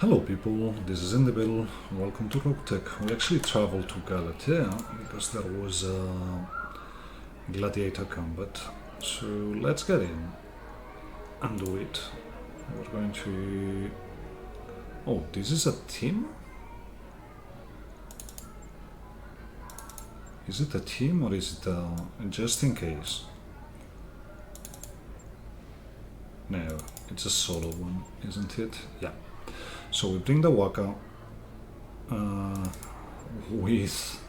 Hello people, this is Indibil. Welcome to Roguetech. We actually traveled to Galatia because there was a gladiator combat. So let's get in and do it. We're going to... Oh, this is a team? Is it a team or is it a... just in case? No, it's a solo one, isn't it? Yeah. So we bring the Waka with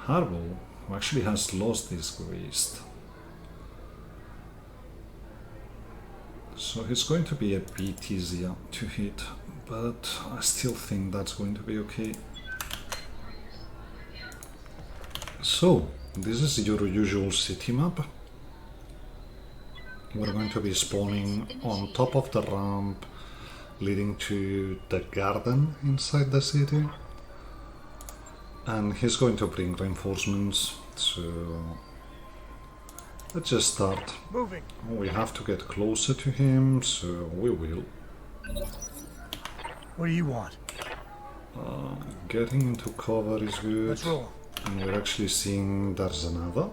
Harbo, who actually has lost his Greased. So he's going to be a bit easier to hit, but I still think that's going to be okay. So, this is your usual city map. We're going to be spawning on top of the ramp leading to the garden inside the city, and he's going to bring reinforcements, so let's just start. Moving. We have to get closer to him, so we will. What do you want? Getting into cover is good. Let's roll. And we're actually seeing there's another.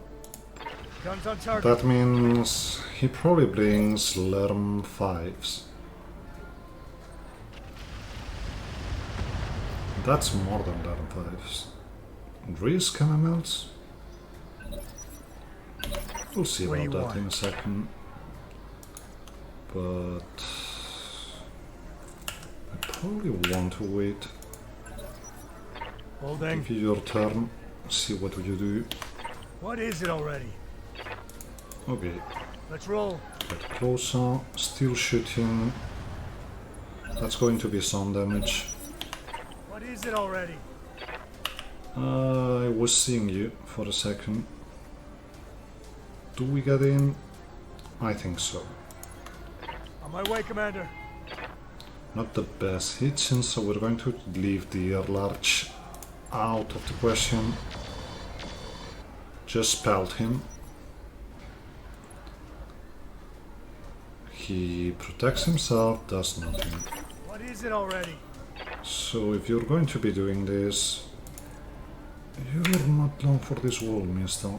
Guns on target. That means he probably brings Lerm 5s. That's more than Lerm 5s. Reese caramels? We'll see about that in a second. But I probably want to wait. Holding. Give you your turn. See what you do. What is it already? Okay. Let's roll. Get closer. Still shooting. That's going to be some damage. What is it already? I was seeing you for a second. Do we get in? I think so. On my way, Commander. Not the best hits, and so we're going to leave the large out of the question. Just spelled him. He protects himself, does nothing. What is it already? So if you're going to be doing this, you're not long for this wall, mister.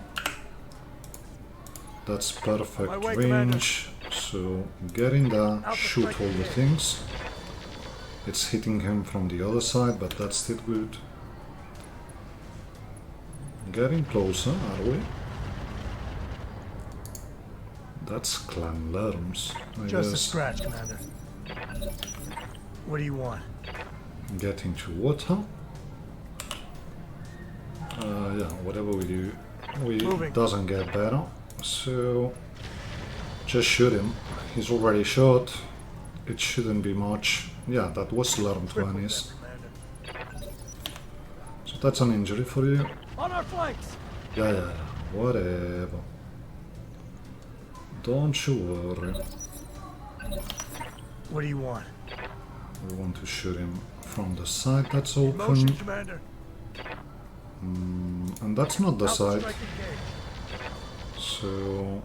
That's perfect way, range, so get in there, shoot all the things. It's hitting him from the other side, but that's still good. Getting closer, are we? That's Clan Lerms, I Just a guess. scratch, Commander. What do you want? Getting to water. Yeah, whatever we do, Moving. doesn't get better. So just shoot him. He's already shot. It shouldn't be much. Yeah, that was Lerm 20s. So that's an injury for you. On our flanks. Yeah, whatever. Don't you worry. What do you want? We want to shoot him from the side that's Motion, open. Commander. And that's not the Alpha side. strike engaged. So,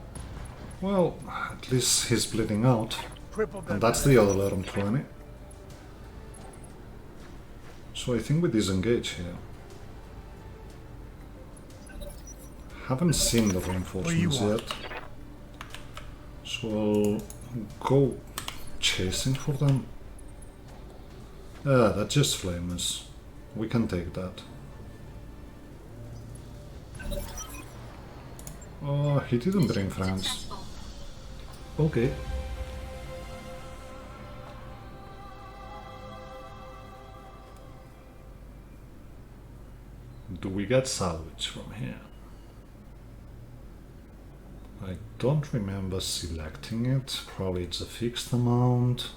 well, at least he's bleeding out. Crippled And them. that's the other Lerm 20. So I think we disengage here. Haven't seen the reinforcements want? yet. So I'll go chasing for them. Yeah, that's just flamers. We can take that. Oh, he didn't bring friends. Okay. Do we get salvage from here? I don't remember selecting it. Probably it's a fixed amount.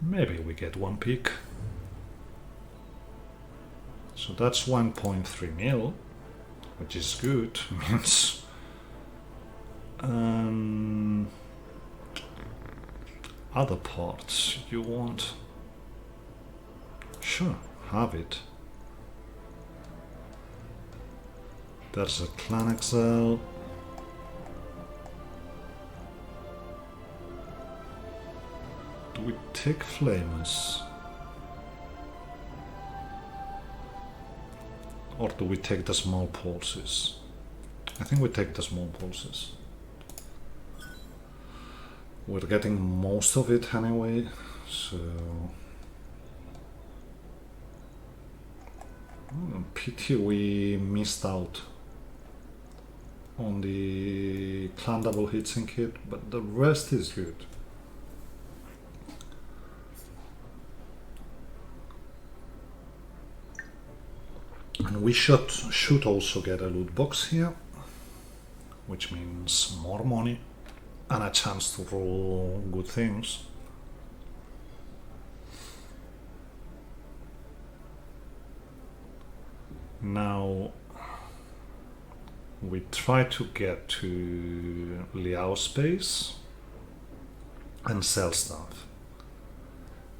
Maybe we get one pick. So that's 1.3 mil, which is good. Means other parts you want? Sure, have it. There's a clan exile. Do we take flames? Or do we take the small pulses? I think we take the small pulses. We're getting most of it anyway, so... Pity we missed out on the clan double heatsink kit, but the rest is good. And we should also get a loot box here, which means more money and a chance to roll good things. Now we try to get to Liao's base and sell stuff.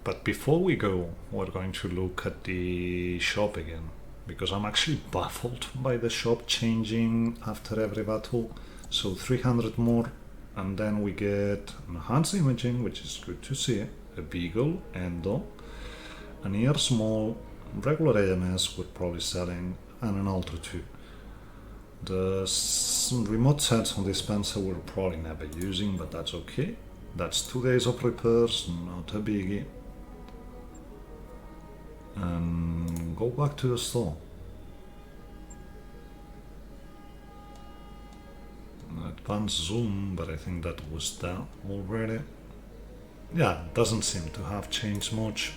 But before we go, we're going to look at the shop again, because I'm actually baffled by the shop changing after every battle. So 300 more, and then we get enhanced imaging, which is good to see, a beagle, endo, an ear small, regular AMS we're probably selling, and an Ultra 2. The remote sets on dispenser we're probably never using, but that's okay. That's 2 days of repairs, not a biggie. And go back to the store. Advanced zoom, but I think that was done already. Yeah, it doesn't seem to have changed much,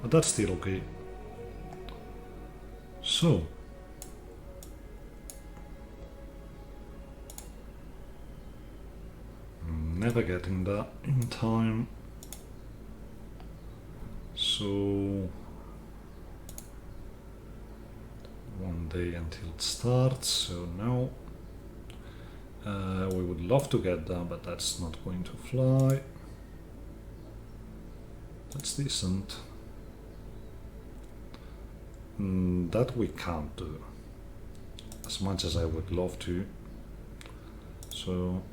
but that's still okay. So, never getting that in time. So, 1 day until it starts, so no. We would love to get that, but that's not going to fly. That's decent. That we can't do, as much as I would love to. So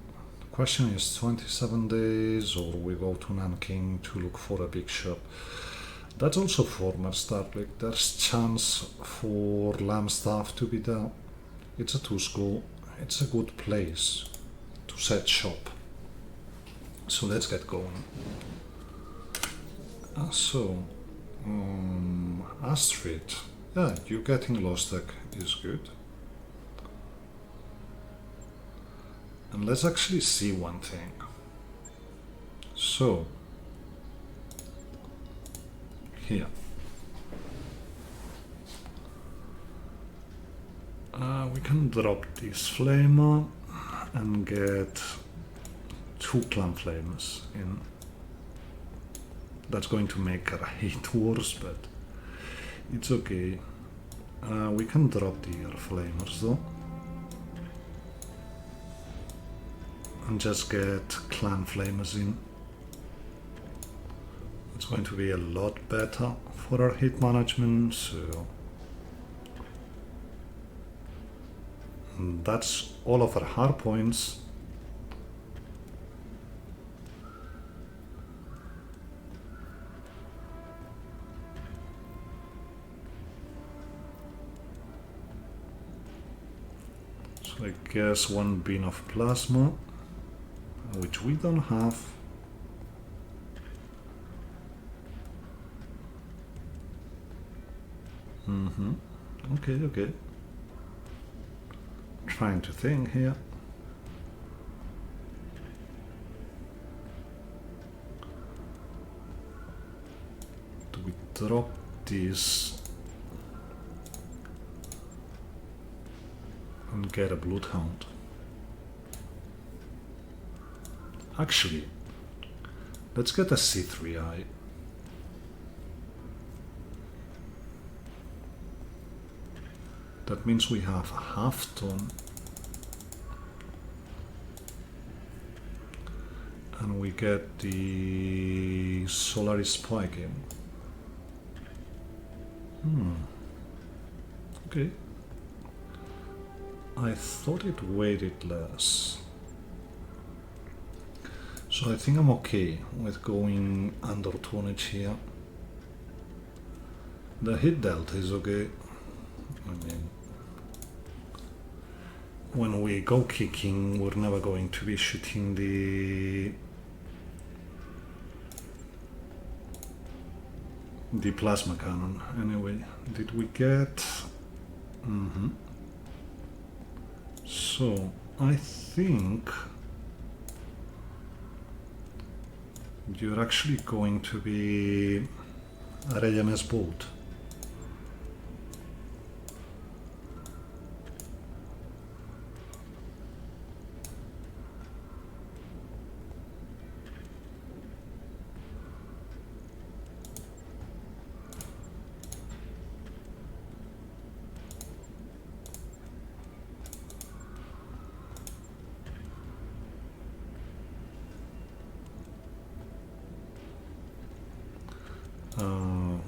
the question is 27 days, or we go to Nanking to look for a big shop. That's also former Starlink. There's chance for lamb staff to be there. It's a 2 school. It's a good place to set shop. So let's get going. Astrid. Yeah, you getting Lost Tech is good. And let's actually see one thing. So, here. We can drop this flamer and get 2 clan flamers in. That's going to make our hate worse, but it's okay. We can drop the air flamers though. And just get clan flamers in. It's going to be a lot better for our hit management, so... And that's all of our hard points. So I guess 1 bin of plasma, which we don't have. Okay. Trying to think here. Do we drop this and get a bloodhound? Actually, let's get a C3i. That means we have a half ton. And we get the Solaris Spike in. Okay. I thought it weighted less. So I think I'm okay with going under 20 here. The hit delta is okay. I mean, when we go kicking, we're never going to be shooting the plasma cannon. Anyway, did we get... So, I think you're actually going to be a HBS bolt.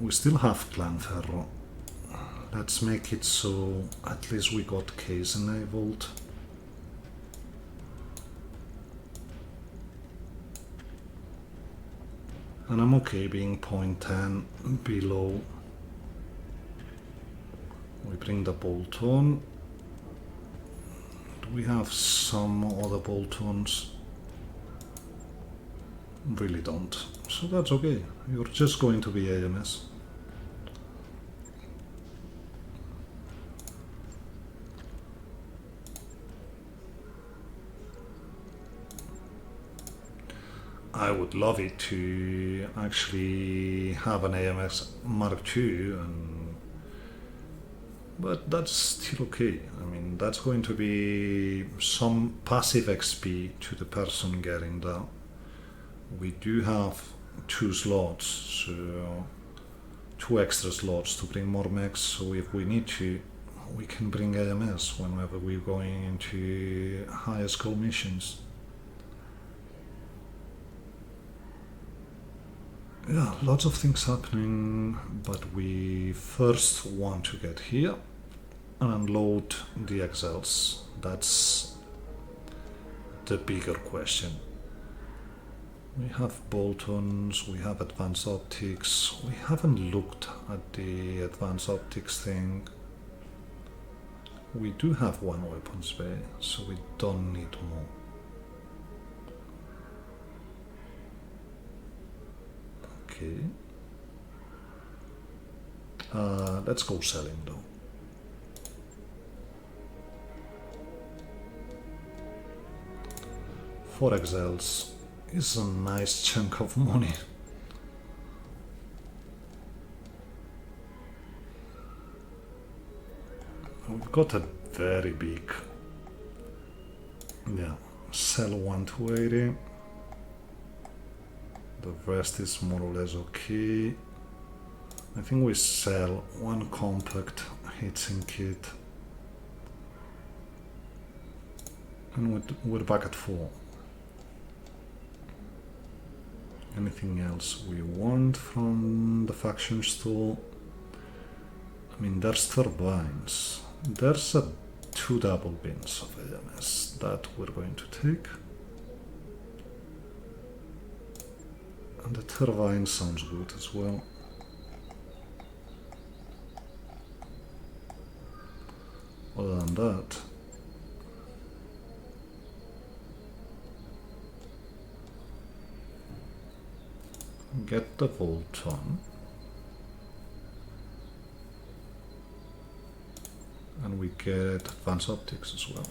We still have Clan Ferro. Let's make it so at least we got case enabled. And I'm okay being 0.10 below. We bring the bolt on. Do we have some other bolt-ons? Really don't. So that's okay. You're just going to be AMS. I would love it to actually have an AMS Mark II, but that's still okay. I mean, that's going to be some passive XP to the person getting that. We do have 2 slots, so 2 extra slots to bring more mechs, so if we need to, we can bring AMS whenever we're going into higher skill missions. Yeah, lots of things happening, but we first want to get here and unload the XLs. That's the bigger question. We have bolt-ons, we have advanced optics. We haven't looked at the advanced optics thing. We do have 1 weapons bay, so we don't need more. Okay. Let's go selling though. Four XLs is a nice chunk of money. We've got a very big, yeah, sell 1 to 80. The rest is more or less okay. I think we sell 1 compact heatsink kit. And we're back at 4. Anything else we want from the faction store? I mean, there's turbines. There's 2 double bins of AMS that we're going to take. And the turbine sounds good as well. Other than that, get the bolt on. And we get advanced optics as well.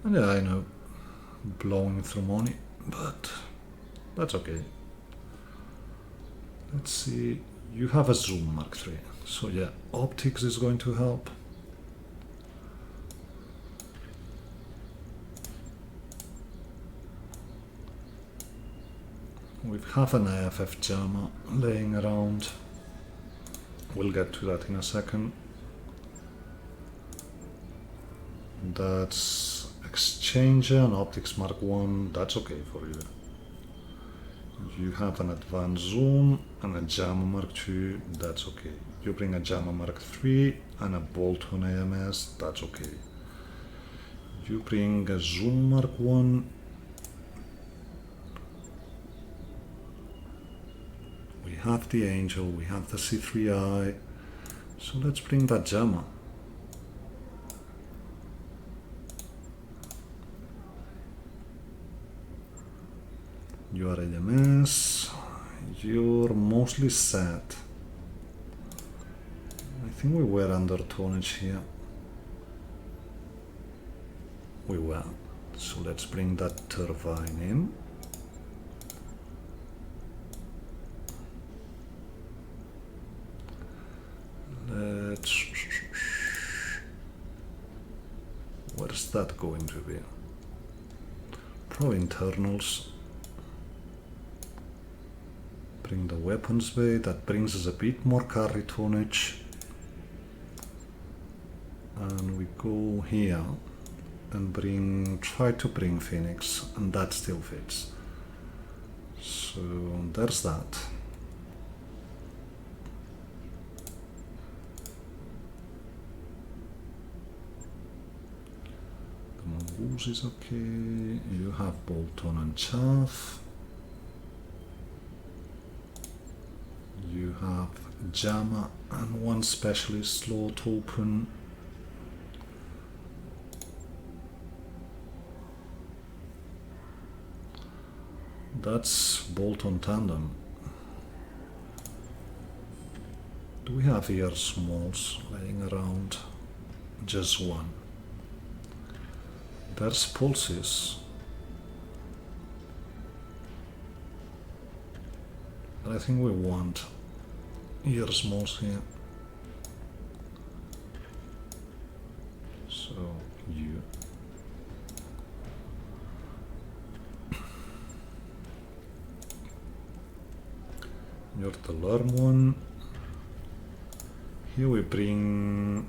And yeah, I know, blowing through money, but that's okay. Let's see, you have a zoom Mark III, so yeah, optics is going to help. We have an AFF jammer laying around. We'll get to that in a second. That's exchanger and optics Mark I, that's okay for you. You have an advanced zoom and a jammer Mark II, that's okay. You bring a jammer Mark III and a bolt-on AMS, that's okay. You bring a zoom Mark I have the angel, we have the C3I. So let's bring that Jammer. You are AMS. You're mostly set. I think we were under tonnage here. We were. So let's bring that turbine in. Let's... Where's that going to be? Probably internals. Bring the weapons bay, that brings us a bit more carry tonnage. And we go here and try to bring Phoenix, and that still fits. So there's that. The mongoose is okay. You have Bolton and Chaff. You have Jammer and one specialist slot open. That's Bolton tandem. Do we have here smalls laying around? Just one. There's pulses. But I think we want ear smalls here. So you. You're the alarm one. Here we bring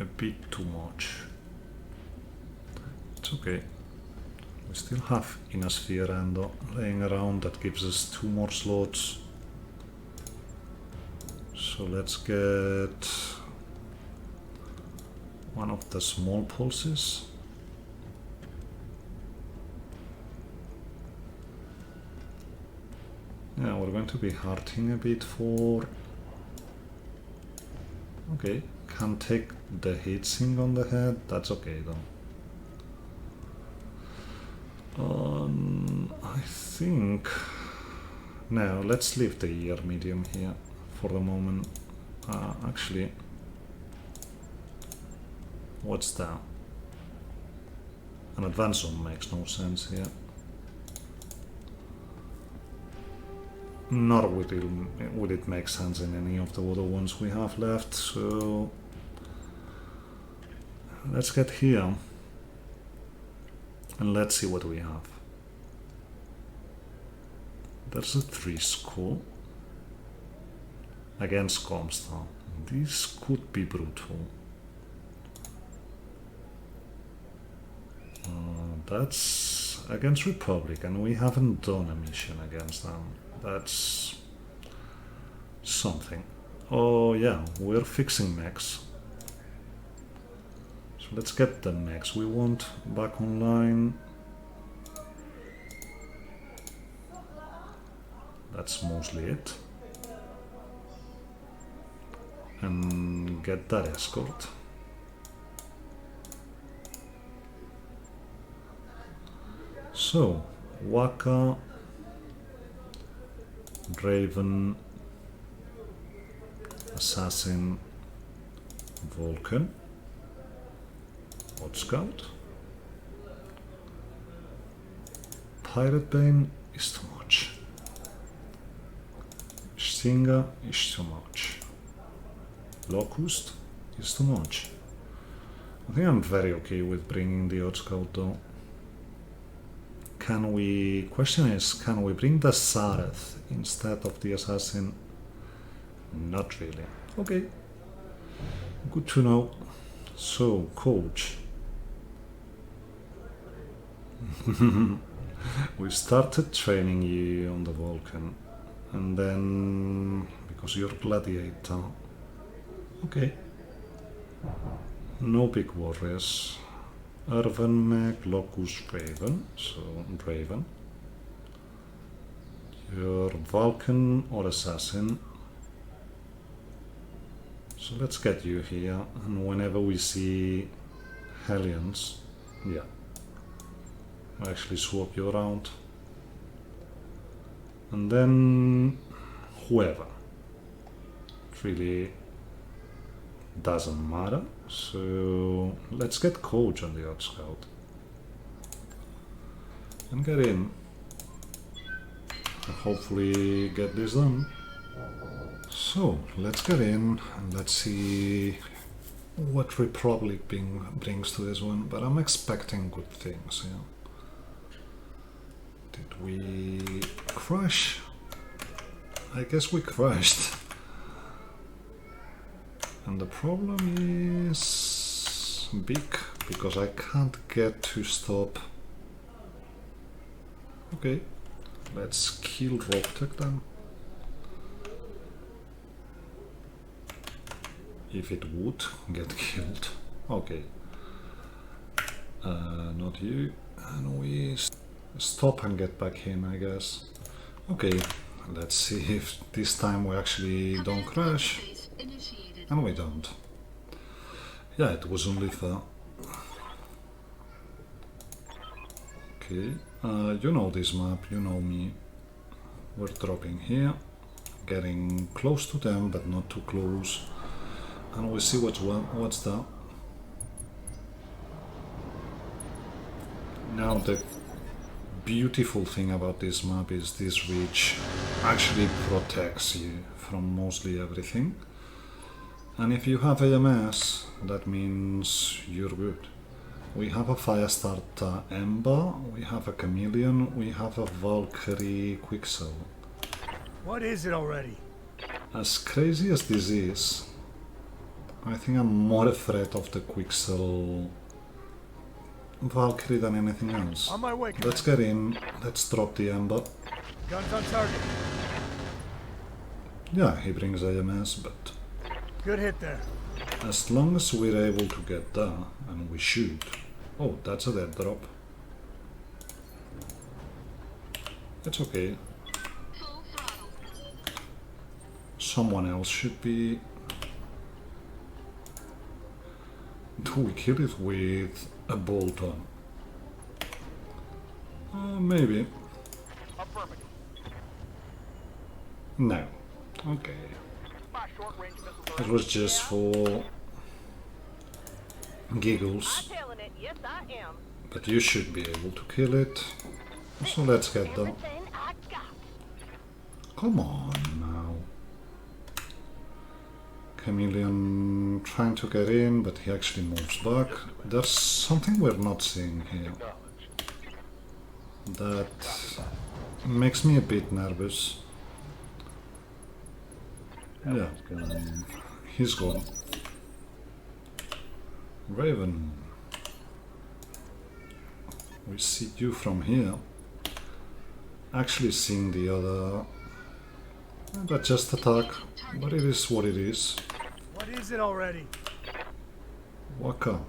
a bit too much. It's okay. We still have Inasphere Endo laying around that gives us 2 more slots. So let's get one of the small pulses. Yeah, we're going to be hurting a bit for... Okay, can't take the heatsink on the head, that's okay though. I think... No, let's leave the ear medium here for the moment. Actually... What's that? An advance zone makes no sense here. Nor would it make sense in any of the other ones we have left, so... Let's get here. And let's see what we have. There's a 3 skull. Against Comstar. This could be brutal. That's against Republic, and we haven't done a mission against them. That's something. Oh yeah, we're fixing mechs. So let's get the mechs we want back online. That's mostly it. And get that escort. So, Waka, Raven, Assassin, Vulcan, Hot Scout, Pirate Bane is too much, Stinger is too much, Locust is too much. I think I'm very okay with bringing the Hot Scout though. Can we... Question is, can we bring the Sareth instead of the Assassin? Not really. Okay. Good to know. So, coach. We started training you on the Vulcan. And then... Because you're gladiator. Okay. No big worries. Urban Meg, Locus, Raven, so Raven. You're Vulcan or Assassin. So let's get you here, and whenever we see Hellions, yeah, we'll actually swap you around. And then whoever. It really doesn't matter. So let's get Coach on the Odd Scout. And get in. And hopefully get this done. So let's get in and let's see what Republic brings to this one. But I'm expecting good things, yeah. Did we crash? I guess we crashed. And the problem is big, because I can't get to stop. Okay, let's kill Roguetech then. If it would get killed. Okay. Not you. And we stop and get back in, I guess. Okay, let's see if this time we actually don't crash. And we don't. Yeah, it was only fair. Okay, you know this map, you know me. We're dropping here, getting close to them, but not too close. And we see what's that. Now the beautiful thing about this map is this ridge actually protects you from mostly everything. And if you have AMS, that means you're good. We have a Firestarter Ember, we have a Chameleon, we have a Valkyrie Quicksell. What is it already? As crazy as this is, I think I'm more afraid of the Quicksell Valkyrie than anything else. On my way. Let's get in, let's drop the Ember. Guns on target. Yeah, he brings AMS, but Good hit there. as long as we're able to get there, and we should. Oh, that's a dead drop. It's okay. Someone else should be. Do we kill it with a bolt on? Maybe. No. Okay. It was just for giggles. But you should be able to kill it. So let's get them. Come on now. Chameleon trying to get in, but he actually moves back. There's something we're not seeing here. That makes me a bit nervous. Yeah, he's gone. Raven. We see you from here. Actually seeing the other. That just attack, but it is what it is. What is it already? Waka.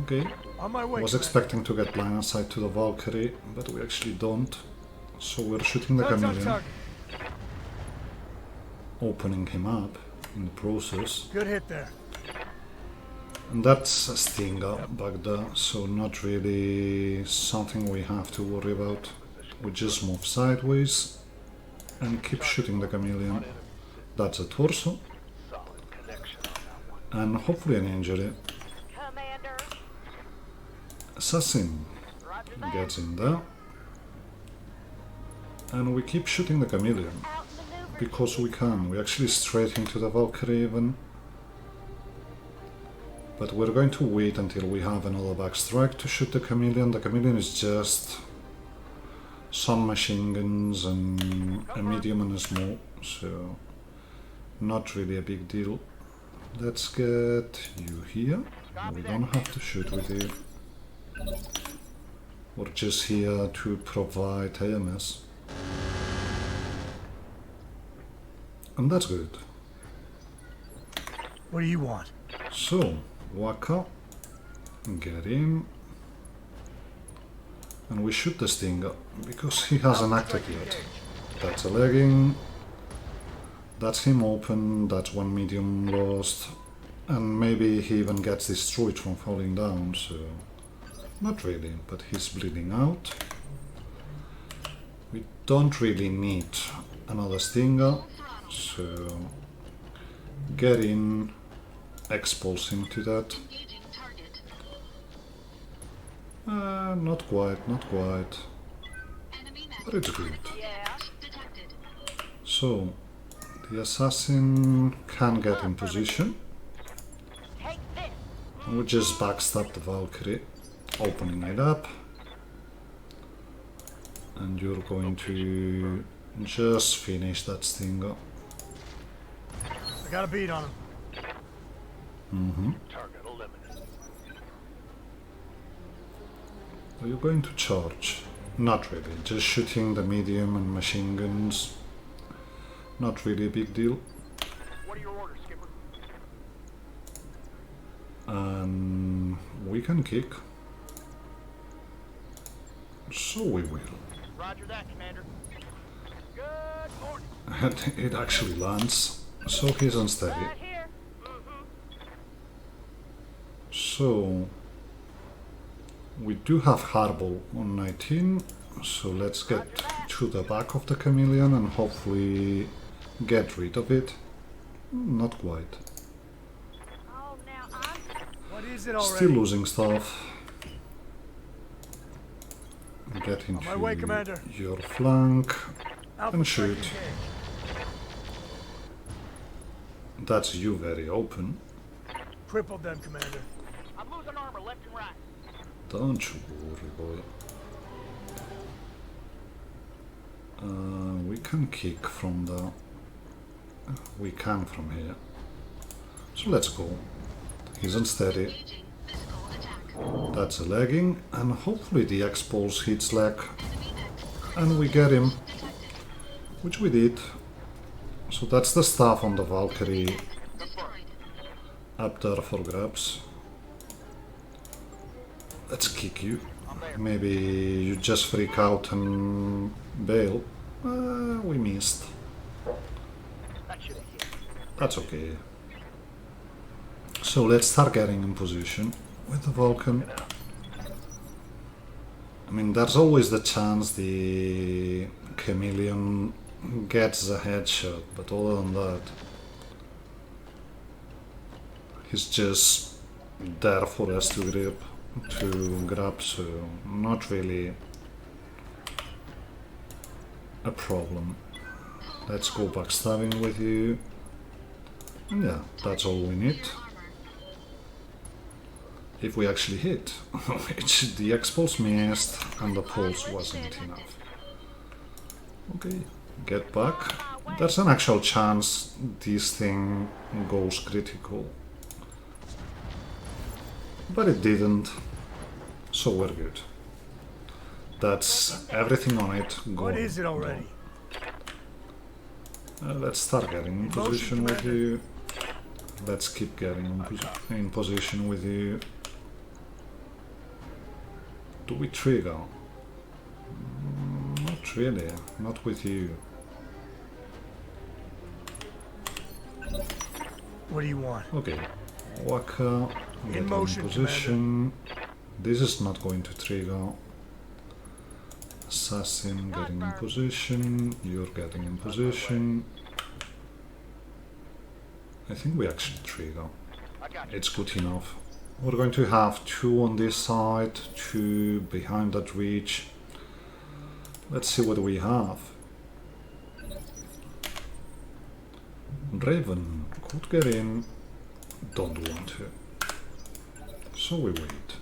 Okay. On my way. Was expecting to get line of sight to the Valkyrie, but we actually don't. So we're shooting the Chameleon. Opening him up in the process. Good hit there. And that's a stinger back there, so not really something we have to worry about. We just move sideways and keep shooting the Chameleon. That's a torso. And hopefully an injury. Assassin gets in there. And we keep shooting the Chameleon. Because we can. We actually straight into the Valkyrie even. But we're going to wait until we have another backstrike to shoot the Chameleon. The Chameleon is just some machine guns and a medium and a small, so not really a big deal. Let's get you here. We don't have to shoot with you. We're just here to provide AMS. And that's good. What do you want? So, Waka, get in. And we shoot the Stinger, because he hasn't acted yet. That's a legging. That's him open, that's one medium lost. And maybe he even gets destroyed from falling down, so... Not really, but he's bleeding out. We don't really need another Stinger, so... Get in, expulse him to that. Not quite, not quite. But it's good. So, the assassin can get in position. And we just backstab the Valkyrie, opening it up. And you're going to just finish that Stinger. I got a beat on him. Mm-hmm. Are you going to charge? Not really, just shooting the medium and machine guns. Not really a big deal. What are your orders, Skipper? And we can kick. So we will. Roger that, Commander. Good morning. And it actually lands. So he's unsteady. Right here. So we do have Harbol on 19, so let's get to the back of the chameleon and hopefully get rid of it. Not quite. Oh, now What is it already? Still losing stuff. Get into my way, Commander. your flank Alpha and shoot. strike engaged. That's you very open. Crippled them, Commander. I'm losing armor left and right. Don't you worry, boy. We can kick from the... We can from here. So let's go. He's unsteady. That's a legging, and hopefully the X-Pulse hits leg. And we get him. Which we did. So that's the staff on the Valkyrie. Up there for grabs. Let's kick you. Maybe you just freak out and bail. We missed. That should have hit. That's okay. So let's start getting in position with the Vulcan. I mean, there's always the chance the chameleon gets a headshot, but other than that, he's just there for us to grab, so not really a problem. Let's go backstabbing with you. And yeah, that's all we need. If we actually hit, which the X-Pulse missed and the pulse wasn't enough. Okay, get back. There's an actual chance this thing goes critical. But it didn't, so we're good. That's everything on it gone. What is it already? Let's start getting in position with you. Let's keep getting in position with you. Do we trigger? Not really, not with you. What do you want? Okay, Waka, get in motion, position. This is not going to trigger. Assassin getting in position, you're getting in position. I think we actually trigger. It's good enough. We're going to have 2 on this side, 2 behind that reach. Let's see what we have. Raven could get in, don't want to. So we wait.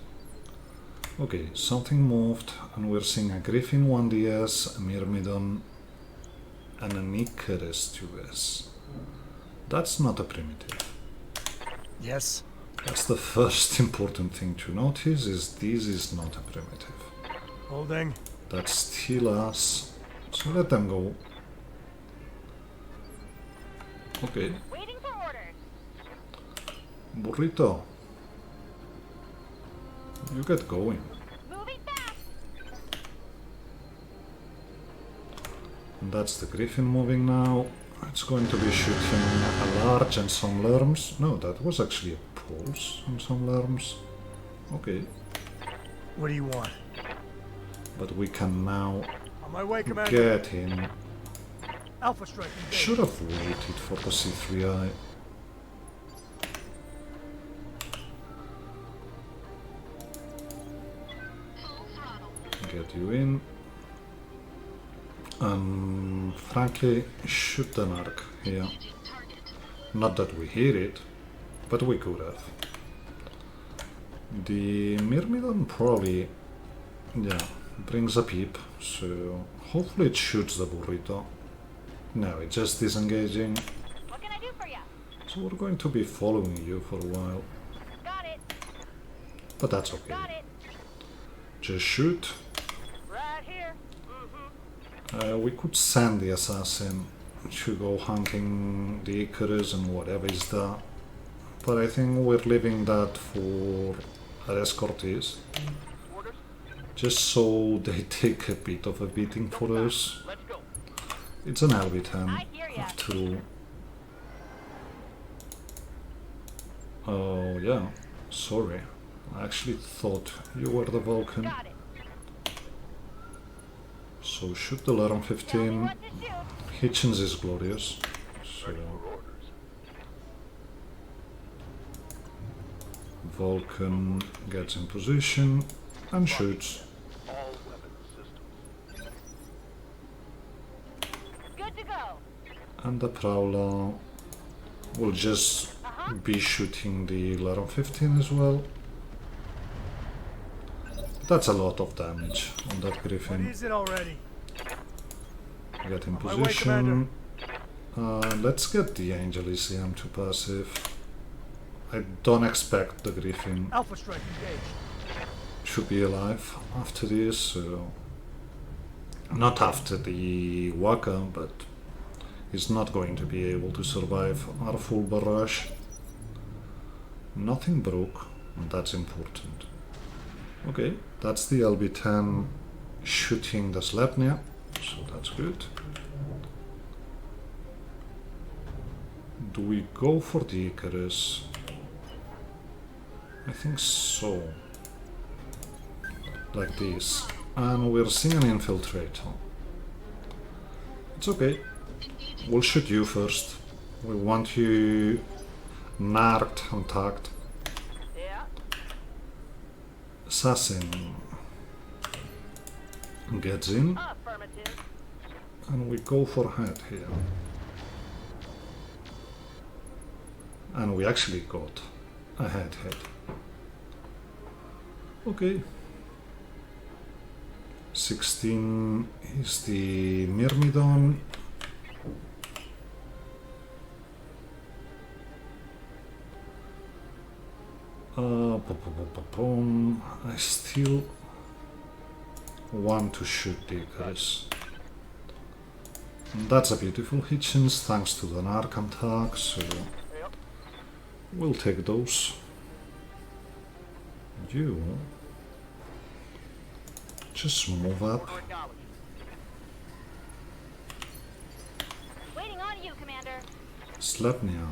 Okay, something moved and we're seeing a Griffin 1DS, a Myrmidon and an Icarus 2S. That's not a primitive. Yes. That's the first important thing to notice, is this is not a primitive. Holding. That's still us, so let them go. Okay. Waiting for orders. Burrito. You get going. Moving fast. And that's the griffin moving now. It's going to be shooting a large and some lerms. No, that was actually a pulse and some lerms. Okay. What do you want? But we can now On my way, Commander. get in. Alpha strike engaged. Should have waited for the C3I. Get you in. And frankly, shoot an arc here. Not that we hear it, but we could have. The Myrmidon probably, yeah, brings a peep, so hopefully it shoots the burrito. No, it's just disengaging. What can I do for you? So we're going to be following you for a while, Got it. but that's okay. Got it. Just shoot. Right here. Mm-hmm. We could send the assassin to go hunting the Icarus and whatever is there, but I think we're leaving that for our Escort is, Orders. just so they take a bit of a beating for us. Let's go. It's an LB10 I hear ya. after. Oh yeah, sorry. I actually thought you were the Vulcan. Got it. So shoot the Larum Tell me 15. what to shoot. Hitchens is glorious. So Vulcan gets in position and shoots. Good to go. And the Prowler will just be shooting the Larum 15 as well. That's a lot of damage on that What Griffin. is it already? Get in On my way, Commander. position. Let's get the Angel ECM to passive. I don't expect the Griffin Alpha strike engaged. to be alive after this, so not after the Waka, but he's not going to be able to survive our full barrage. Nothing broke, and that's important. Okay, that's the LB10 shooting the Slepnia, so that's good. Do we go for the Icarus? I think so. Like this. And we're seeing an infiltrator. It's okay. We'll shoot you first. We want you narked and tagged. Yeah. Assassin gets in, Affirmative. and we go for head here. And we actually got a head. Okay. 16 is the Myrmidon. I still want to shoot the Icarus. That's a beautiful Hitchens thanks to the Narcan tag, so Yep. we'll take those. You just move up. Order acknowledged. Waiting on you, Commander. Slepnia.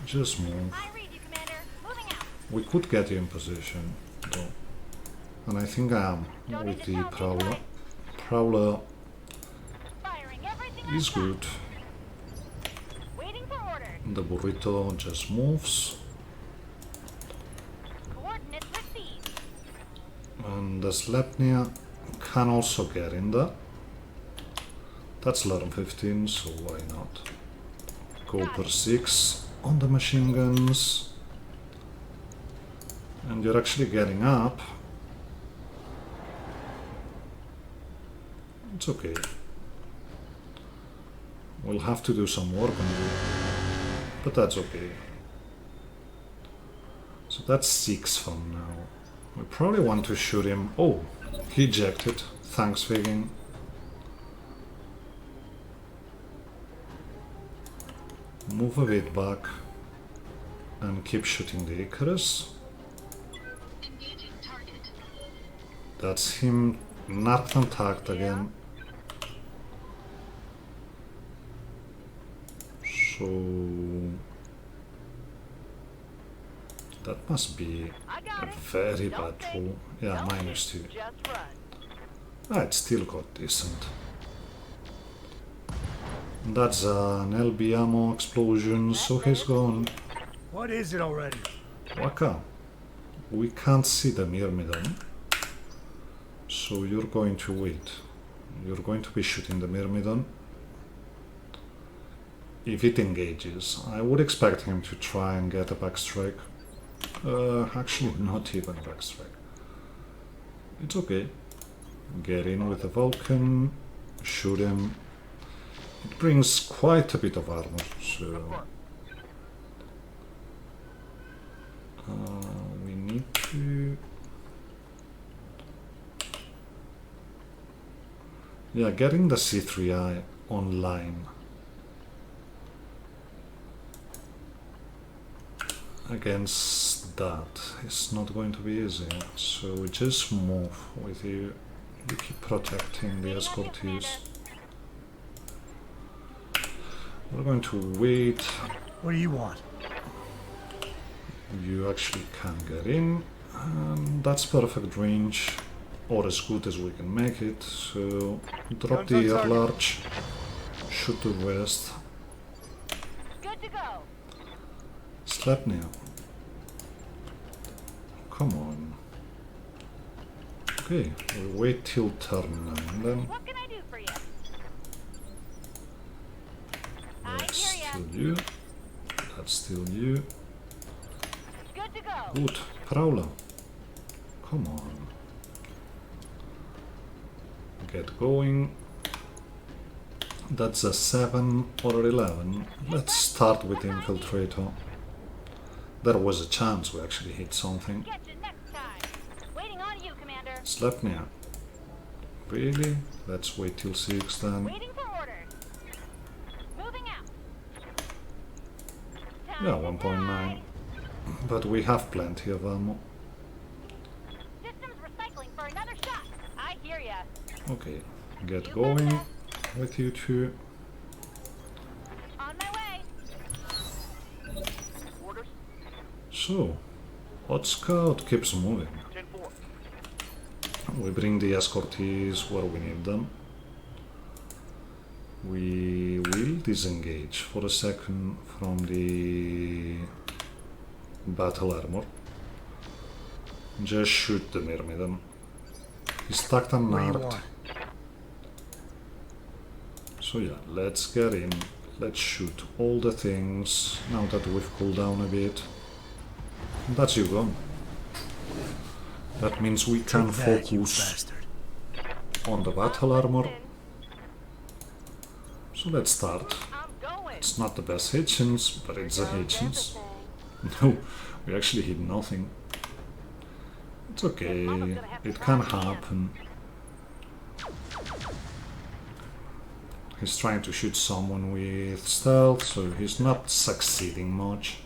Just move. I read you, Commander. Moving out. We could get you in position, though. And I think I am with the Prowler. Prowler Firing everything is I've got. good. Waiting for orders. The Burrito just moves. Coordinates received. And the Slepnia can also get in there. That's Larum 15, so why not? Go per 6 on the machine guns. And you're actually getting up. It's okay. We'll have to do some work on you, but that's okay. So that's 6 from now. We probably want to shoot him. Oh, he ejected. Thanks, Viking. Move a bit back. and keep shooting the Icarus. That's him not contact again. So that must be I got a it. very Don't bad think. roll. Yeah, Don't -2. think, just run. Ah, it still got decent. That's an LB ammo explosion, so he's gone. What is it already? Waka. We can't see the Myrmidon, so you're going to wait. You're going to be shooting the Myrmidon. If it engages, I would expect him to try and get a backstrike. Actually, not even a backstrike. It's okay. Get in with the Vulcan, shoot him. It brings quite a bit of armor, so we need to... Yeah, getting the C3I online against that is not going to be easy, so we just move with you. You keep protecting the escortees. We're going to wait. What do you want? You actually can get in, and that's perfect range, or as good as we can make it. So drop the air large, shoot to west. Good to go. Slap now. Come on. Okay, we wait till turn 9 then. What can I do for you? That's I hear ya. still you. That's still you. Good to go. Good. Prowler. Come on. Get going. That's a 7 or 11. Let's start with Infiltrator. There was a chance we actually hit something. Get you next time. Waiting on you, Commander. Slepnia. Really? Let's wait till 6 then. Waiting for orders. Moving out. Time Yeah, to 1.9. ride. But we have plenty of ammo. Systems recycling for another shot. I hear ya. Okay, get going with you two. On my way. Orders. So, Hot Scout keeps moving. 10-4. We bring the escortees where we need them. We will disengage for a second from the battle armor. Just shoot the Myrmidon. He's tucked and What do you narked. want? So yeah, let's get in. Let's shoot all the things now that we've cooled down a bit. That's you gone. That means we can Take that, you focus bastard. on the battle armor. So let's start. I'm going. It's not the best hit chance, but it's a hit chance. Everything. No, we actually hit nothing. It's okay, it can happen. He's trying to shoot someone with stealth, so he's not succeeding much.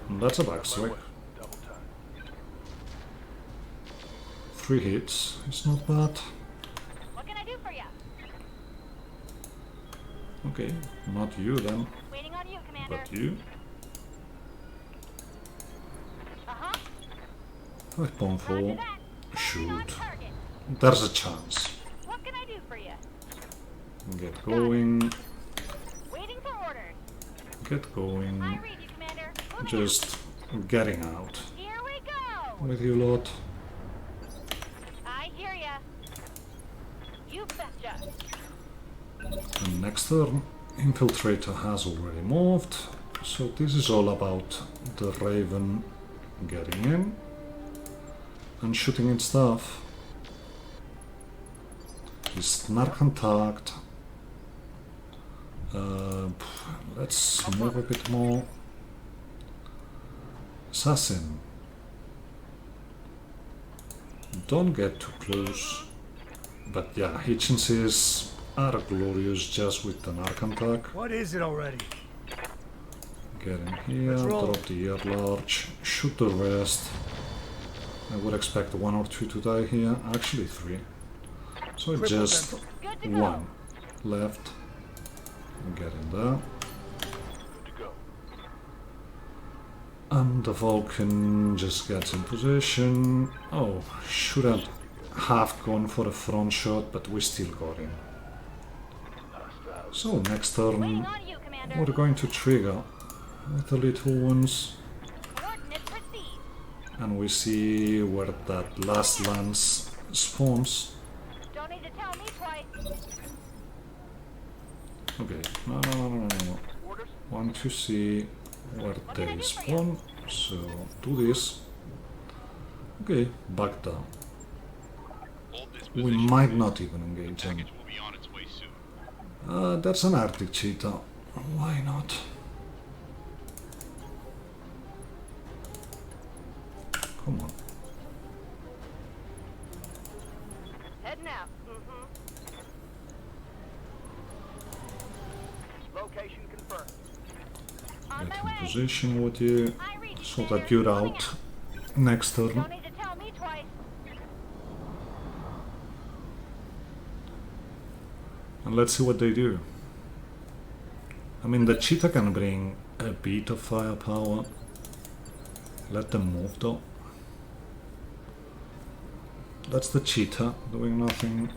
And that's a backstrike. 3 hits, it's not bad. What can I do for you? Okay, not you then, Waiting on you, Commander. but you. Uh-huh. 5.4, Roger that. On shoot. target. There's a chance. What can I do for you? Get going, Waiting for orders. get I going. read you, Commander. Moving Just getting out. out. Here we go. With you lot. I hear ya. You betcha. And next turn, Infiltrator has already moved, so this is all about the Raven getting in and shooting its stuff. He's not contact. Let's move a bit more. Assassin. Don't get too close. But yeah, hit chances are glorious just with an arc attack. What is it already? Get in here, Let's roll. drop the air large, shoot the rest. I would expect 1 or 2 to die here, actually 3. So Cripple just them. Good to go. 1 left. Get in there. And the Vulcan just gets in position. Oh, shouldn't have gone for a front shot, but we still got him. So next Waiting turn, on you, Commander. we're going to trigger with the little ones. Coordinates proceed. And we see where that last lance spawns. Don't need to tell me twice. Okay, no. Want to see where they spawn, so do this. Okay, back down. We might not even engage them. That's an Arctic cheetah. Why not? Come on. Heading out. Location confirmed. On Get my in way. position with you, I read you, so Commander. that you're Moving out next turn. Don't need to tell me twice. And let's see what they do. I mean, the cheetah can bring a bit of firepower. Let them move though. That's the cheetah doing nothing.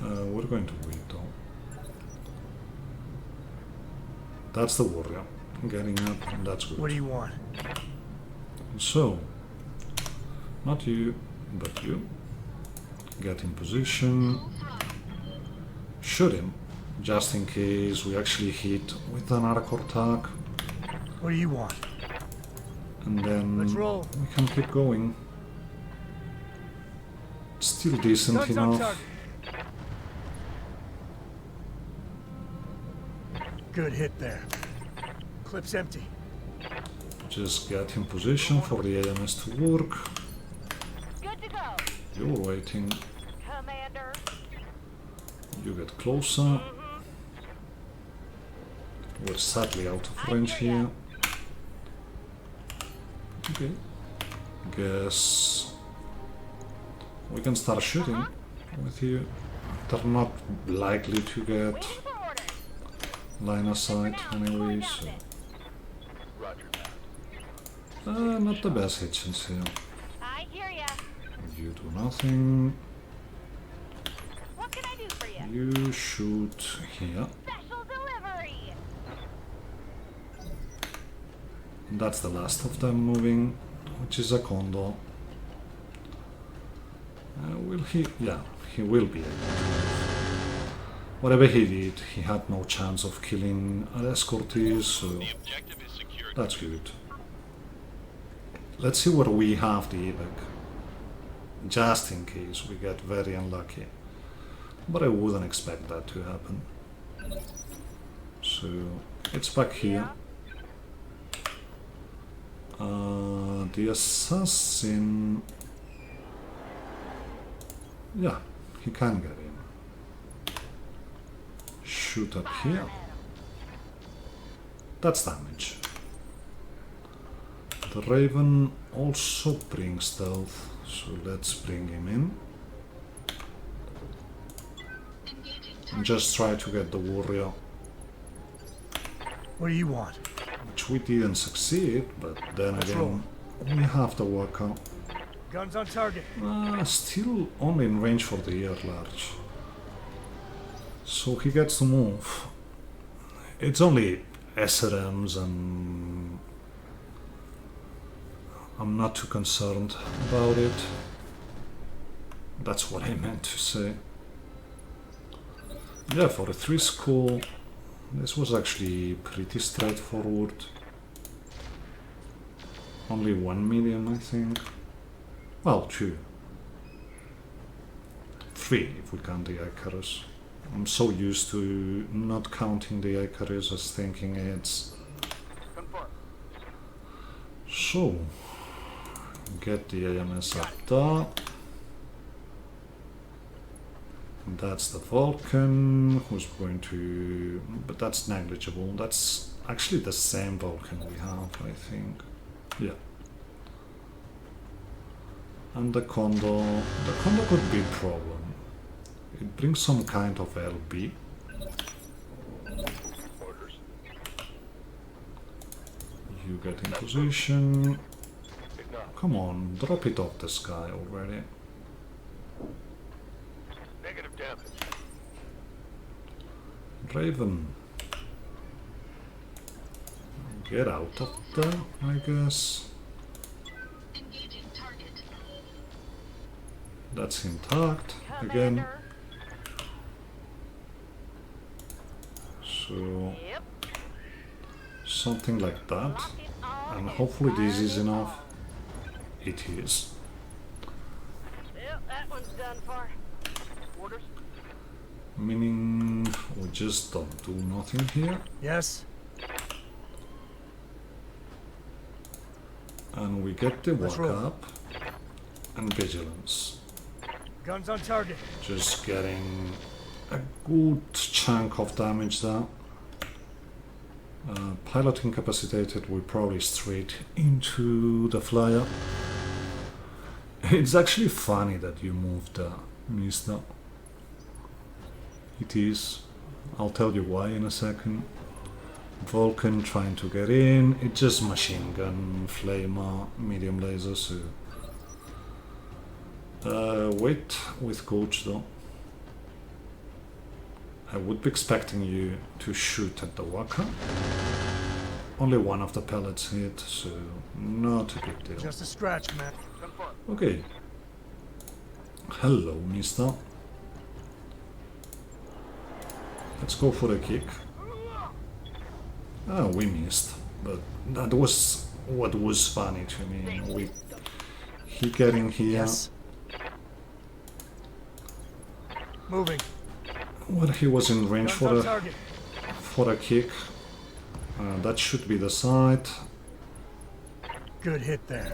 We're going to wait though. That's the warrior getting up, and that's good. What do you want? So, not you, but you. Get in position. Shoot him, just in case we actually hit with an arc attack. What do you want? And then Let's roll. we can keep going. Still decent Guns on enough. target. Good hit there. Clip's empty. Just get in position for the AMS to work. Good to go. You're waiting. Commander. You get closer. We're sadly out of range here. Okay. Guess we can start shooting with you. They're not likely to get Waiting for orders. line of sight anyway, so not the best hit chance here. I hear ya. You do nothing. What can I do for you? You shoot here. Special delivery. And that's the last of them moving, which is a condor. Will he? Yeah, he will be able to move. Whatever he did, he had no chance of killing an Escort, so that's good. Let's see where we have the evac, just in case we get very unlucky. But I wouldn't expect that to happen. So it's back here. The assassin... Yeah, he can get in. Shoot up here. That's damage. The Raven also brings stealth, so let's bring him in. And just try to get the warrior, What do you want? which we didn't succeed, but then Let's again, we have the worker. Guns on target. Still only in range for the air large. So he gets to move. It's only SRMs and I'm not too concerned about it. That's what I meant to say. Yeah, for a 3 skull, this was actually pretty straightforward. Only 1 million, I think. Well, 2. 3 if we count the Icarus. I'm so used to not counting the Icarus as thinking it's... So, get the AMS up there. That's the Vulcan who's going to... but that's negligible. That's actually the same Vulcan we have, I think. Yeah. And the Condor... the Condor could be a problem. It brings some kind of LB. Orders. You get in position. Acknowledged. Come on, drop it off the sky already. Negative damage. Raven. Get out of there, I guess. Engaging target. That's intact again. Commander. So Yep. something like that. Lock it on And hopefully this fire is it enough. on. It is. Yep, that one's done for. Orders. Meaning we just don't do nothing here. Yes? And we get the Let's walk roll. up and vigilance. Guns on target. Just getting a good chunk of damage there. Pilot incapacitated, we probably straight into the flyer. It's actually funny that you moved there, mister. It is. I'll tell you why in a second. Vulcan trying to get in. It's just machine gun, flamer, medium laser, so... wait with coach though. I would be expecting you to shoot at the walker. Only one of the pellets hit, so not a big deal. Just a scratch, man. Confirmed. Okay. Hello, mister. Let's go for a kick. Ah, we missed. But that was what was funny to me. He getting here. Yes. Moving. When he was in range Guns on for target. a kick. That should be the side. Good hit there.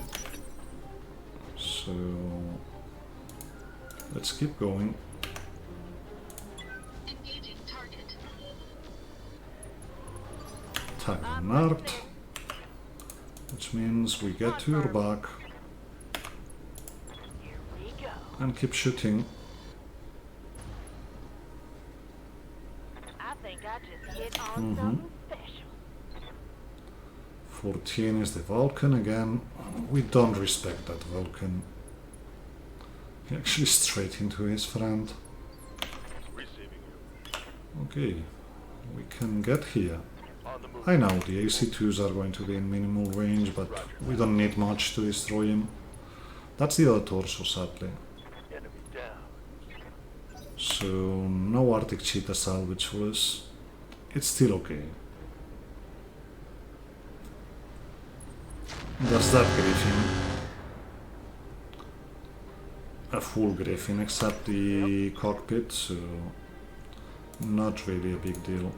So let's keep going. Engaging target. Tag Nart. Which means we get to your back Here we go. and keep shooting. I think I just hit on something special. 14 is the Vulcan again. We don't respect that Vulcan. He actually straight into his friend. Receiving you. Okay, we can get here. On the move. I know the AC2s are going to be in minimal range, but we don't need much to destroy him. That's the other torso, sadly. Enemy down. So no Arctic Cheetah salvage for us. It's still okay. Does that Griffin? A full Griffin except the cockpit, so not really a big deal.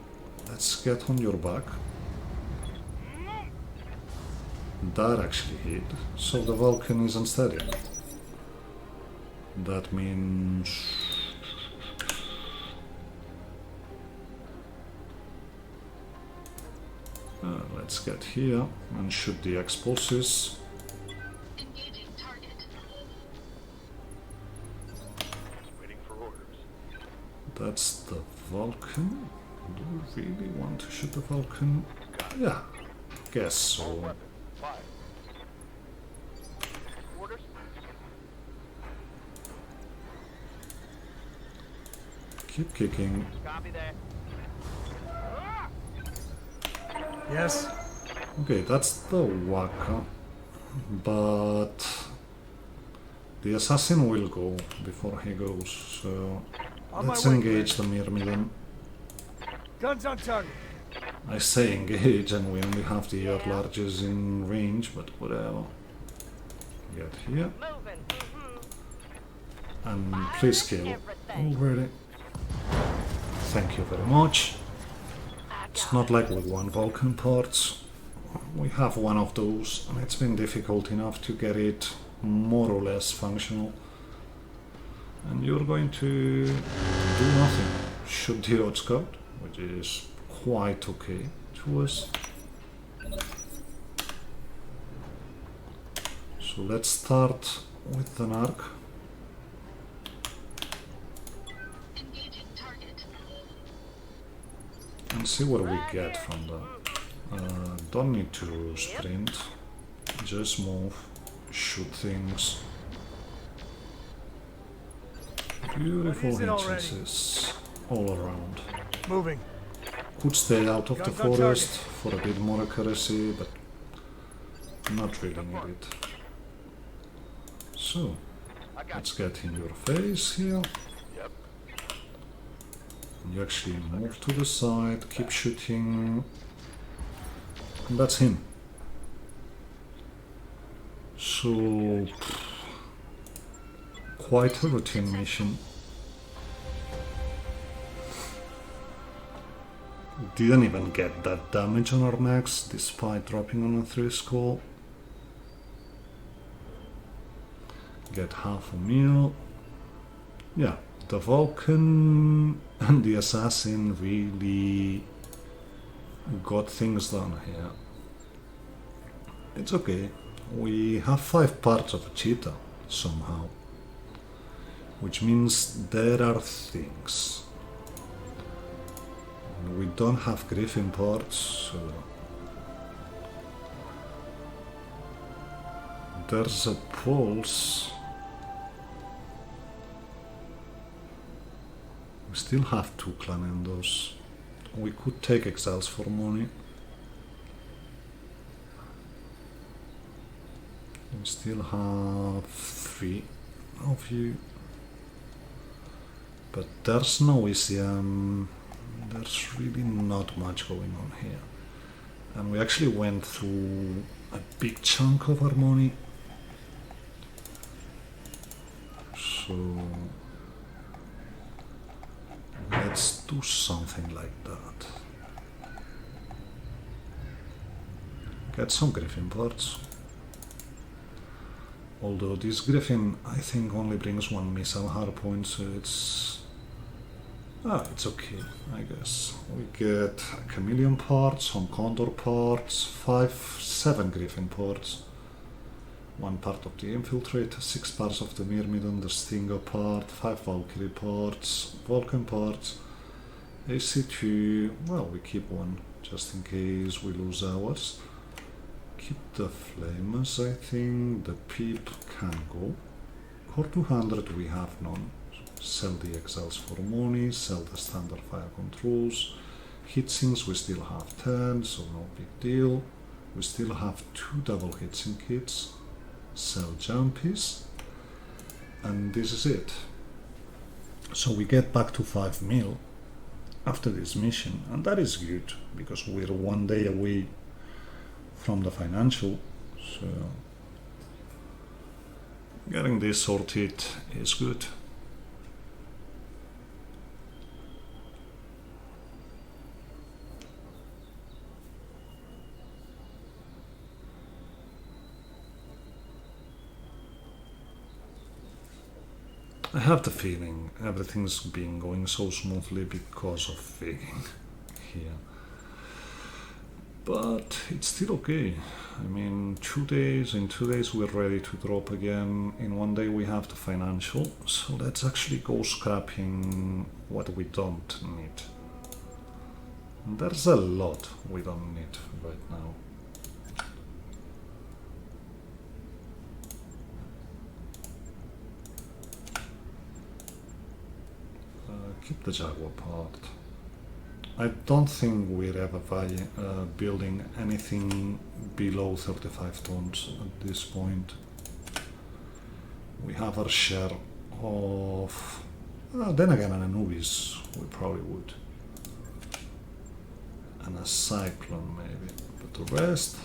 Let's get on your back. That actually hit, so the Vulcan is unsteady. That means... let's get here and shoot the explosives. Engaging target. Waiting for orders. That's the Vulcan. Do we really want to shoot the Vulcan? Yeah, guess so. Weapon. Fire. Orders. Keep kicking. Copy that. Yes. Okay, that's the Waka. But the assassin will go before he goes, so On my let's way, engage the Myrmidon. Guns on target. I say engage and we only have the air larges in range, but whatever. Get here Moving. and please kill already. Thank you very much. It's not like with one Vulcan parts. We have one of those and it's been difficult enough to get it more or less functional. And you're going to do nothing. Shoot the road scout, which is quite okay to us. So let's start with an arc. Engaging target. And see what we get from that. Don't need to sprint, just move, shoot things. Beautiful What is it already? entrances all around. Moving. Could stay out of the Guns on forest for a bit more accuracy, but not really need it. So, I got let's get in your face here. Yep. You actually move to the side, keep shooting. And that's him. So, quite a routine mission. Didn't even get that damage on our max despite dropping on a 3 skull. Get half a meal. Yeah, the Vulcan and the Assassin really got things done here. It's okay. We have 5 parts of a cheetah somehow, which means there are things. We don't have griffin parts, so there's a pulse. We still have 2 Clanendos. We could take exiles for money. We still have 3 of you. But there's no ECM. There's really not much going on here. And we actually went through a big chunk of our money. So let's do something like that. Get some griffin parts. Although this griffin I think only brings 1 missile hardpoint, so it's okay, I guess. We get a chameleon parts, some condor parts, 7 griffin parts, 1 part of the infiltrator, 6 parts of the myrmidon, the stinger part, 5 valkyrie parts, vulcan parts, AC2, well, we keep 1 just in case we lose ours. Keep the flamers, I think. The peep can go. Core 200 we have none. Sell the exiles for money, sell the standard fire controls. Heatsinks we still have 10, so no big deal. We still have 2 double heatsink kits. Sell jumpies. And this is it. So we get back to 5 mil after this mission, and that is good, because we're 1 day away from the financial, so getting this sorted is good. I have the feeling everything's been going so smoothly because of figging here. But it's still okay. I mean, in 2 days we're ready to drop again. In 1 day we have the financial. So let's actually go scrapping what we don't need. There's a lot we don't need right now. Keep the Jaguar part. I don't think we're ever building anything below 35 tons at this point. We have our share of... then again, an Anubis we probably would. And a Cyclone maybe. But the rest...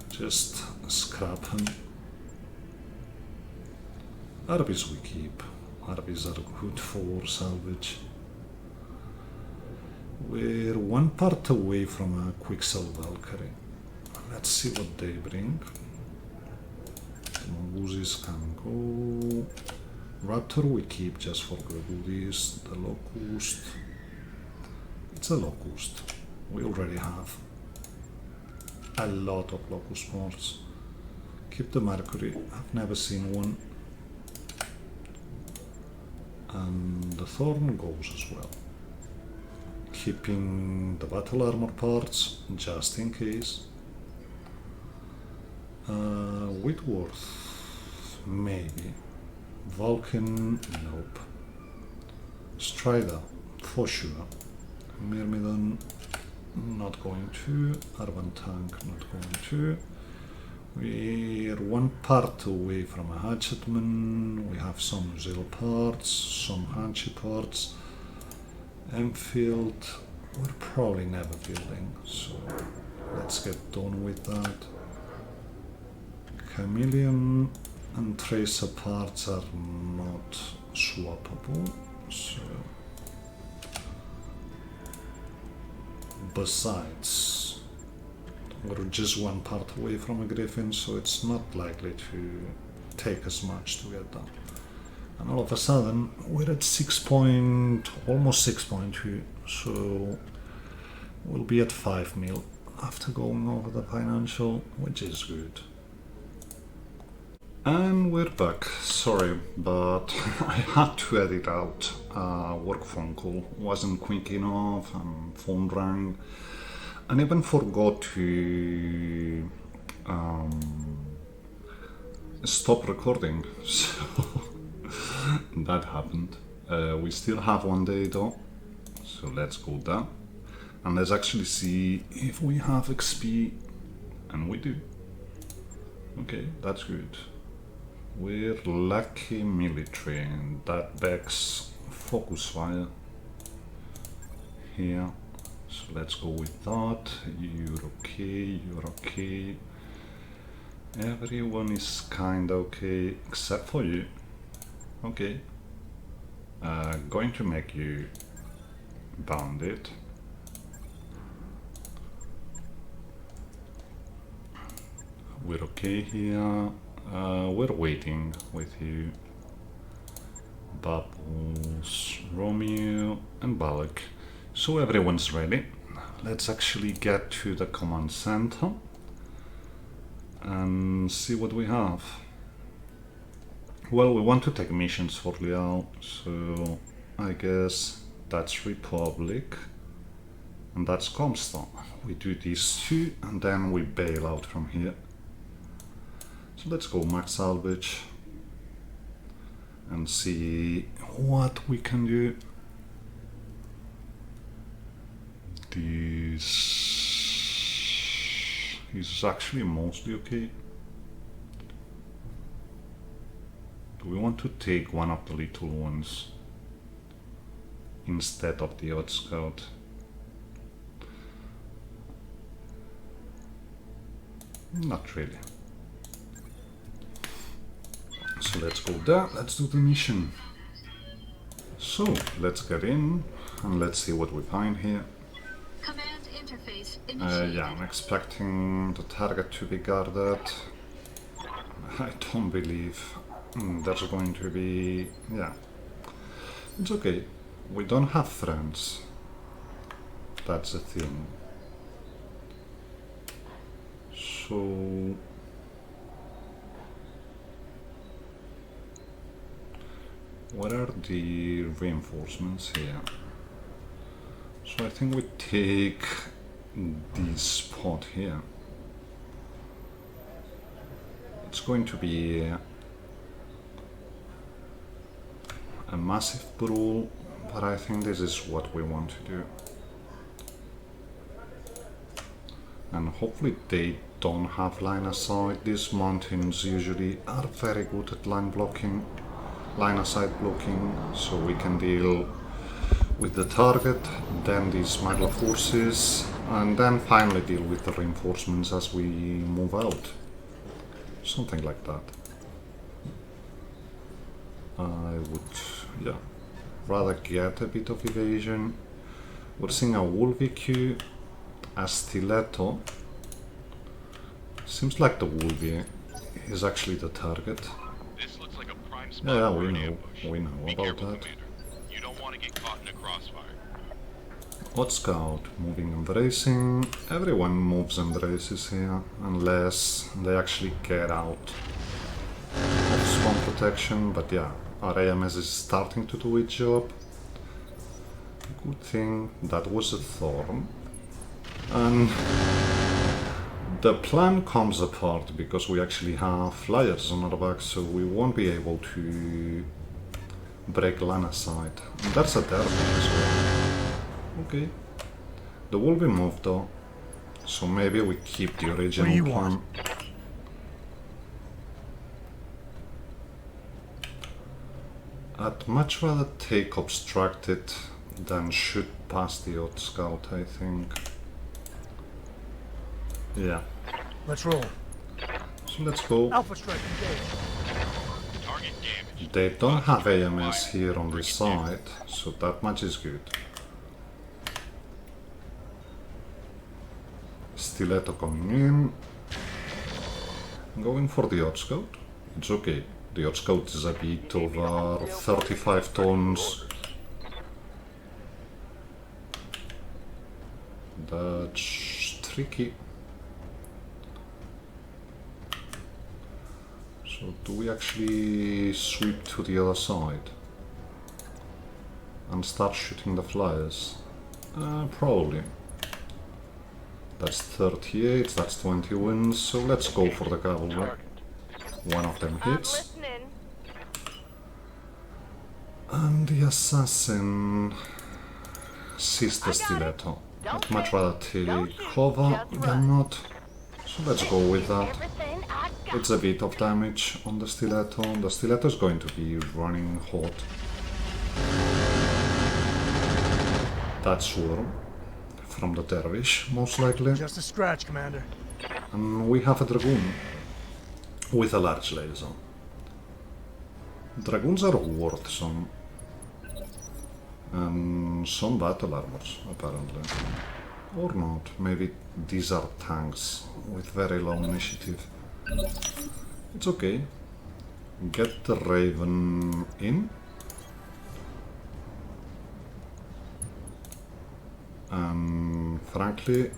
just scrap them. Arbis we keep. Arbis are good for salvage. We're 1 part away from a Quicksell Valkyrie. Let's see what they bring. Mongooses can go. Raptor we keep just for the goodies. The Locust. It's a Locust. We already have a lot of Locust parts. Keep the Mercury. I've never seen one. And the Thorn goes as well. Keeping the battle armor parts just in case. Whitworth, maybe. Vulcan, nope. Strider, for sure. Myrmidon, not going to. Urban Tank, not going to. We're one part away from a Hatchetman. We have some Zil parts, some Hanchy parts. Enfield, we're probably never building, so let's get done with that. Chameleon and Tracer parts are not swappable, so besides, we're just one part away from a Griffin, so it's not likely to take us much to get done. And all of a sudden, we're at almost 6.2, so we'll be at 5 mil after going over the financial, which is good. And we're back. Sorry, but I had to edit out a work phone call. Wasn't quick enough, and phone rang. And even forgot to stop recording. So that happened. We still have 1 day though, so let's go down and let's actually see if we have XP, and we do. Okay, that's good. We're lucky military, and that backs focus fire here, so let's go with that. You're okay, you're okay. Everyone is kinda okay except for you. Okay, going to make you bounded. We're okay here. We're waiting with you. Bubbles, Romeo and Balak. So everyone's ready. Let's actually get to the command center and see what we have. Well, we want to take missions for Liao, so I guess that's Republic and that's Comstock. We do these two and then we bail out from here. So let's go max salvage and see what we can do. This is actually mostly okay. Do we want to take one of the little ones instead of the odd scout? Not really. So let's go there, let's do the mission. So let's get in and let's see what we find here. Command interface initiated. Yeah, I'm expecting the target to be guarded. I don't believe there's going to be... yeah. It's okay. We don't have friends. That's the thing. So... what are the reinforcements here? So I think we take this spot here. It's going to be a massive brawl, but I think this is what we want to do. And hopefully they don't have line of sight. These mountains usually are very good at line of sight blocking, so we can deal with the target, then these smuggler forces, and then finally deal with the reinforcements as we move out. Something like that. I would, yeah, rather get a bit of evasion. We're seeing a Wolvie, a Stiletto. Seems like the Wolvie is actually the target. This looks like a prime spot Yeah, for we an know. ambush. We know Be about careful, that. Commander. You don't want to get caught in a crossfire. Hot Scout, moving and racing. Everyone moves and races here, unless they actually get out of spawn protection. But yeah, our AMS is starting to do its job. Good thing that was a thorn. And the plan comes apart because we actually have flyers on our back, so we won't be able to break line of sight. And that's a derby as well. Okay. They will be moved though, so maybe we keep the original you plan. want? I'd much rather take obstructed than shoot past the Hot Scout, I think. Yeah, Let's roll. so let's go. Alpha strike engaged. Target damage. They don't have AMS here on this side, so that much is good. Stiletto coming in. Going for the Hot Scout. It's okay. The Hot Scout is a bit over 35 tons. That's tricky. So do we actually sweep to the other side and start shooting the flyers? Probably. That's 38, that's 20 wins, so let's go for the cavalry. One of them I'm hits. listening. And the assassin sees the stiletto. I'd much rather take cover than not. So let's go with that. Everything I got. It's a bit of damage on the stiletto. The stiletto is going to be running hot. That's swarm from the dervish, most likely. Just a scratch, Commander. And we have a dragoon with a large laser. Dragoons are worth some. And some battle armors, apparently. Or not. Maybe these are tanks with very low initiative. It's okay. Get the Raven in. And frankly,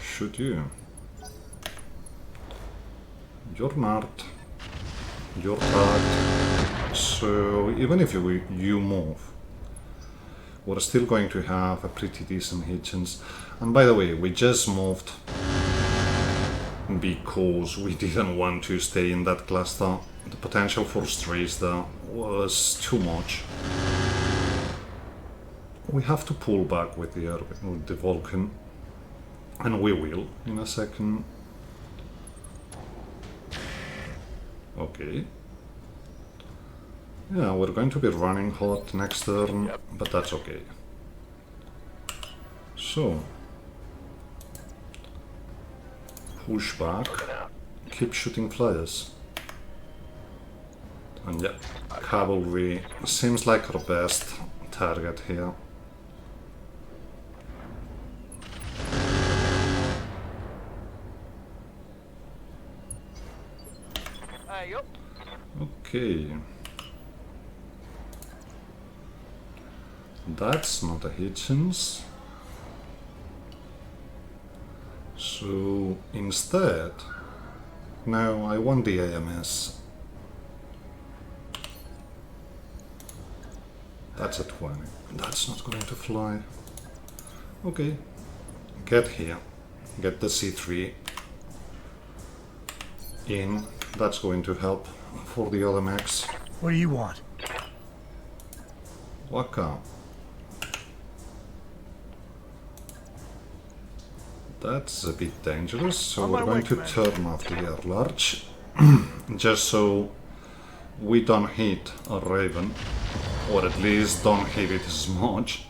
shoot you. You're not. You're tagged. So even if you move, we're still going to have a pretty decent hit chance. And by the way, we just moved because we didn't want to stay in that cluster. The potential for strays there was too much. We have to pull back with the Vulcan, and we will in a second. Okay. Yeah, we're going to be running hot next turn, but that's okay. So, push back, keep shooting flyers. And yeah, cavalry seems like our best target here. Yup. Okay. That's not a hit chance. So instead, no, I want the AMS. That's a 20. That's not going to fly. Okay. Get here. Get the C3 in. That's going to help for the other mechs. What do you want? Waka. That's a bit dangerous, so On we're my going way, to Commander. turn off the air large, just so we don't hit a Raven, or at least don't hit it as much.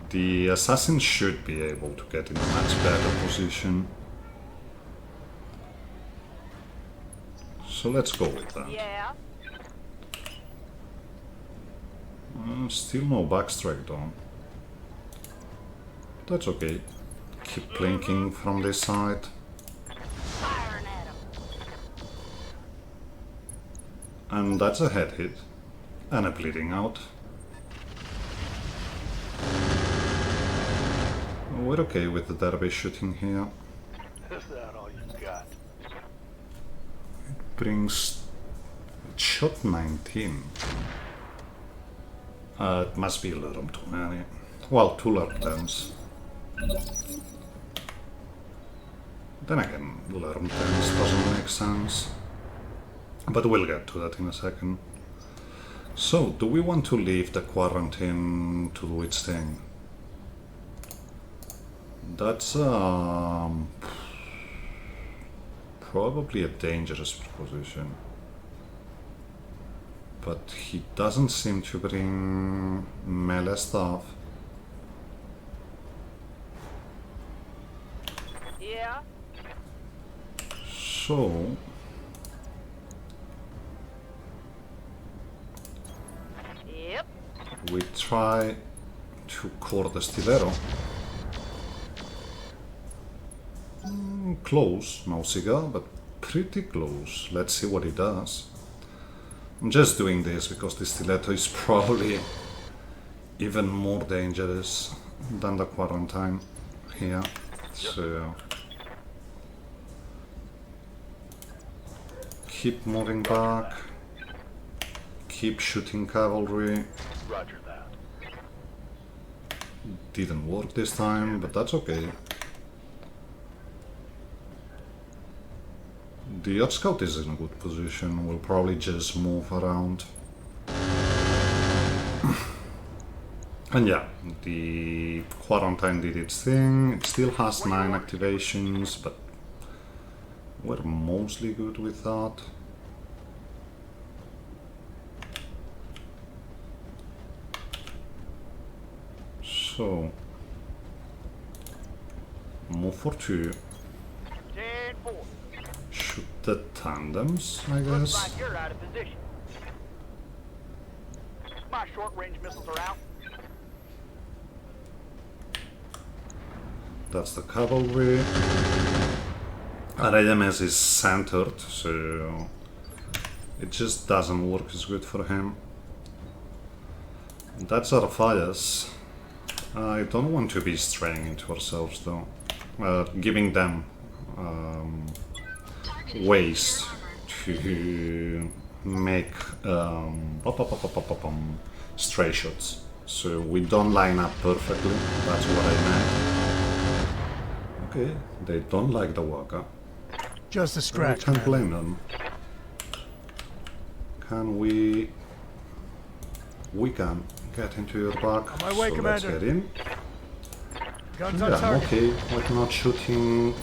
The assassin should be able to get in a much better position. So let's go with that. Yeah. Still no backstrike though. That's okay. Keep blinking from this side. Firing at him. And that's a head hit. And a bleeding out. We're okay with the derby shooting here. Is that all you got? Brings shot 19. It must be a little too many. Well, 2 learn terms. Then again, learn terms doesn't make sense. But we'll get to that in a second. So, do we want to leave the quarantine to do its thing? That's probably a dangerous proposition. But he doesn't seem to bring melee stuff. Yeah. So... Yep. we try to core the Stilero. Close, no cigar, but pretty close. Let's see what he does. I'm just doing this because the stiletto is probably even more dangerous than the quarantine here. So keep moving back, keep shooting cavalry. Roger that. Didn't work this time, but that's okay. The Yacht Scout is in a good position, we'll probably just move around. And yeah, the quarantine did its thing, it still has 9 activations, but we're mostly good with that. So, move for 2. 10-4. Shoot the tandems, I Looks guess. like you're out of position. My short-range missiles are out. That's the cavalry. Our AMS is centered, so it just doesn't work as good for him. That's our fires. I don't want to be straying into ourselves though. Giving them ways to make stray shots. So we don't line up perfectly, that's what I meant. Okay, they don't like the Waka. Just a I scratch, can't man. blame them. Can we... we can get into your back, On my way, so let's Commander. get in. Guns on Yeah, I'm target. okay with not shooting...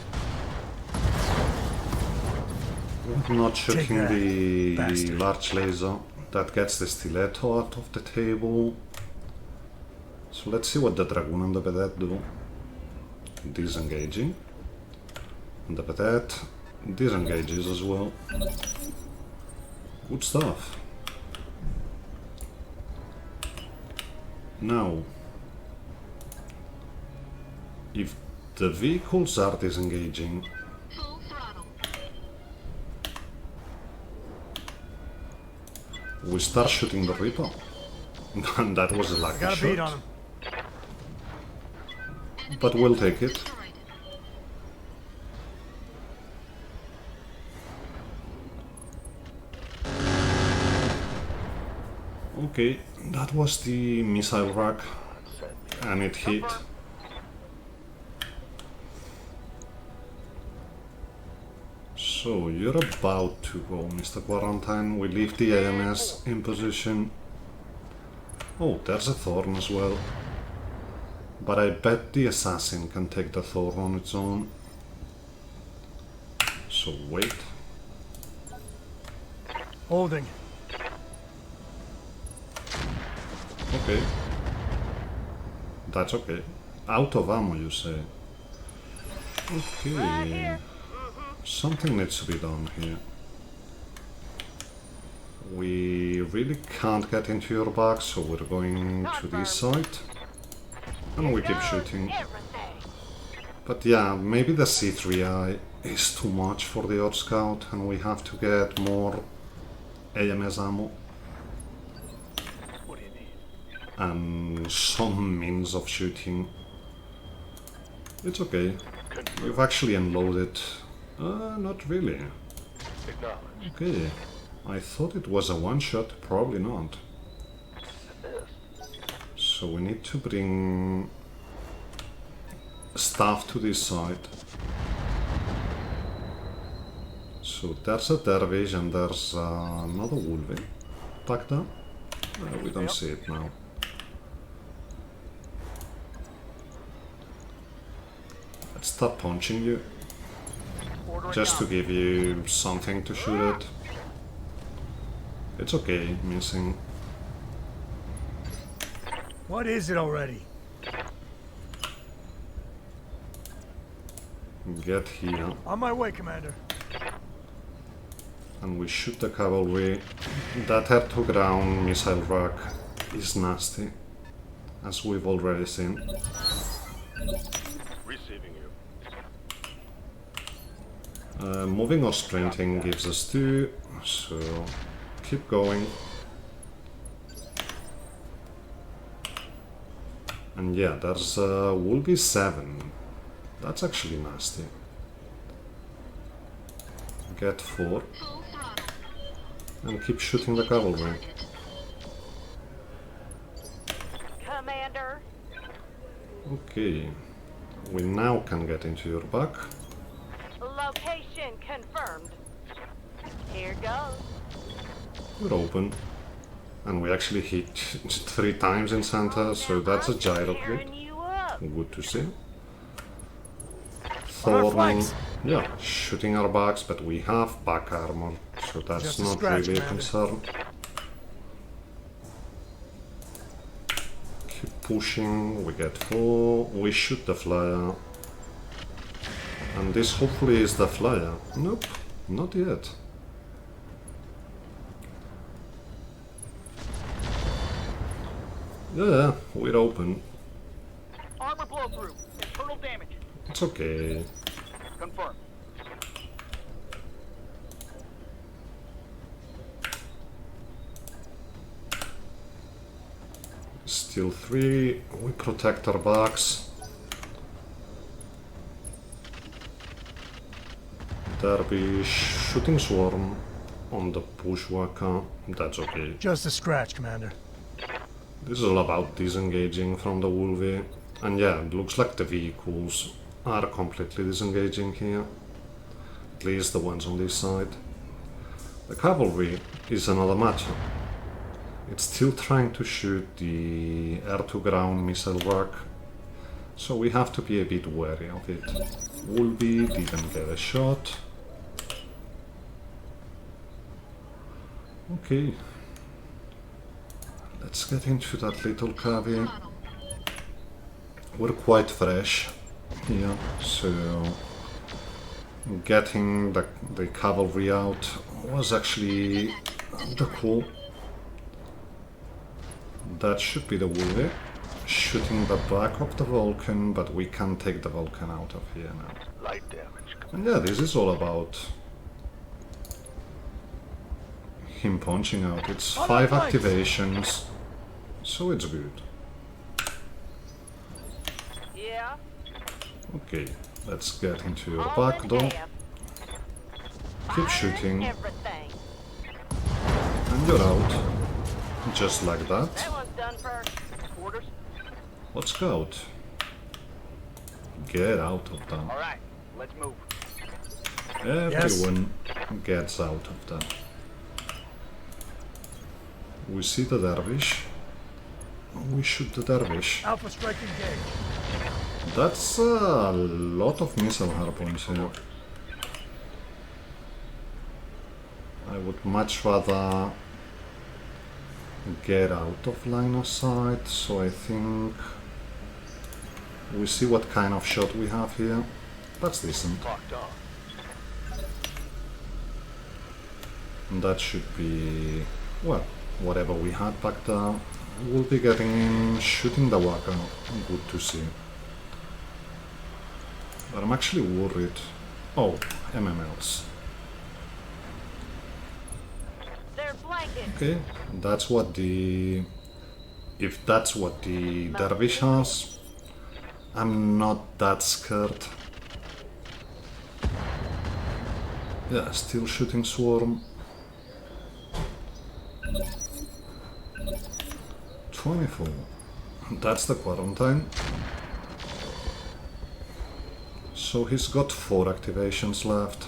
not shooting that, the bastard. large laser. That gets the stiletto out of the table. So let's see what the Dragoon and the Vedette do. Disengaging. And the Vedette disengages as well. Good stuff. Now, if the vehicles are disengaging, Full throttle. we start shooting the Reaper. And that was a lucky Got a beat on shot. him. Enemy But we'll vessel take it. destroyed. Okay, that was the missile rack, and it hit. So you're about to go, Mr. Quarantine. We leave the AMS in position. Oh, there's a Thorn as well. But I bet the Assassin can take the Thorn on its own. So wait. Holding. Okay. That's okay. Out of ammo, you say? Okay. Something needs to be done here. We really can't get into your back, so we're going to this side. And we keep shooting. Everything. But yeah, maybe the C3I is too much for the Earth Scout and we have to get more AMS ammo What do you need? and some means of shooting. It's okay. Confirm. You've actually unloaded. Not really. Acknowledge. Okay. I thought it was a one-shot, probably not. This. So we need to bring stuff to this side. So there's a dervish and there's another wolverine back there. We don't see it now. Let's stop punching you, Ordering just to up. give you something to shoot at. It's okay, missing. What is it already? Get here. On my way, Commander. And we shoot the cavalry. That air-to-ground missile rack is nasty, as we've already seen. Receiving you. Moving or sprinting gives us 2, so keep going. And yeah, there's will be 7. That's actually nasty. Get 4 Full throttle. and keep shooting the cavalry. Target. Commander. Okay, we now can get into your back. Location confirmed. Here goes. We're open. And we actually hit 3 times in center, so that's a gyro crit. Tearing you up. Good to see. On our Thorn, flanks. yeah, shooting our backs, but we have back armor, so that's Just a not scratch, really a Commander. concern. Keep pushing, we get 4, we shoot the flyer. And this hopefully is the flyer. Nope, not yet. Yeah, we're open. Armor blow through. Internal damage. It's okay. Confirmed. Still 3, we protect our backs. Derby shooting swarm on the bushwhacker, that's okay. Just a scratch, Commander. This is all about disengaging from the wolvie. And yeah, it looks like the vehicles are completely disengaging here. At least the ones on this side. The cavalry is another matter. It's still trying to shoot the air-to-ground missile rack, so we have to be a bit wary of it. Wolvie didn't get a shot. Okay. Let's get into that little cavity. Throttle. We're quite fresh here, so getting the cavalry out was actually cool. That should be the wolvie shooting the back of the Vulcan, but we can take the Vulcan out of here now. Light damage. And yeah, this is all about him punching out. It's 5 activations, so it's good. Yeah. Okay, let's get into your All back in door. half. Keep Firing shooting, Everything. and you're out. Just like that. That one's done first. Orders. Let's scout. Get out of that. All right. Let's move. Everyone gets out of that. We see the dervish. We shoot the dervish. Alpha strike engaged. That's a lot of missile harpoons here. I would much rather get out of line of sight, so I think we see what kind of shot we have here. That's decent. Locked on. And that should be, well, whatever we had back there. We'll be getting in, shooting the whacker. Good to see. But I'm actually worried. Oh, MMLs. They're flanking. Okay, that's what the... If that's what the dervish has, I'm not that scared. Yeah, still shooting swarm. 24. That's the quarantine. So he's got 4 activations left.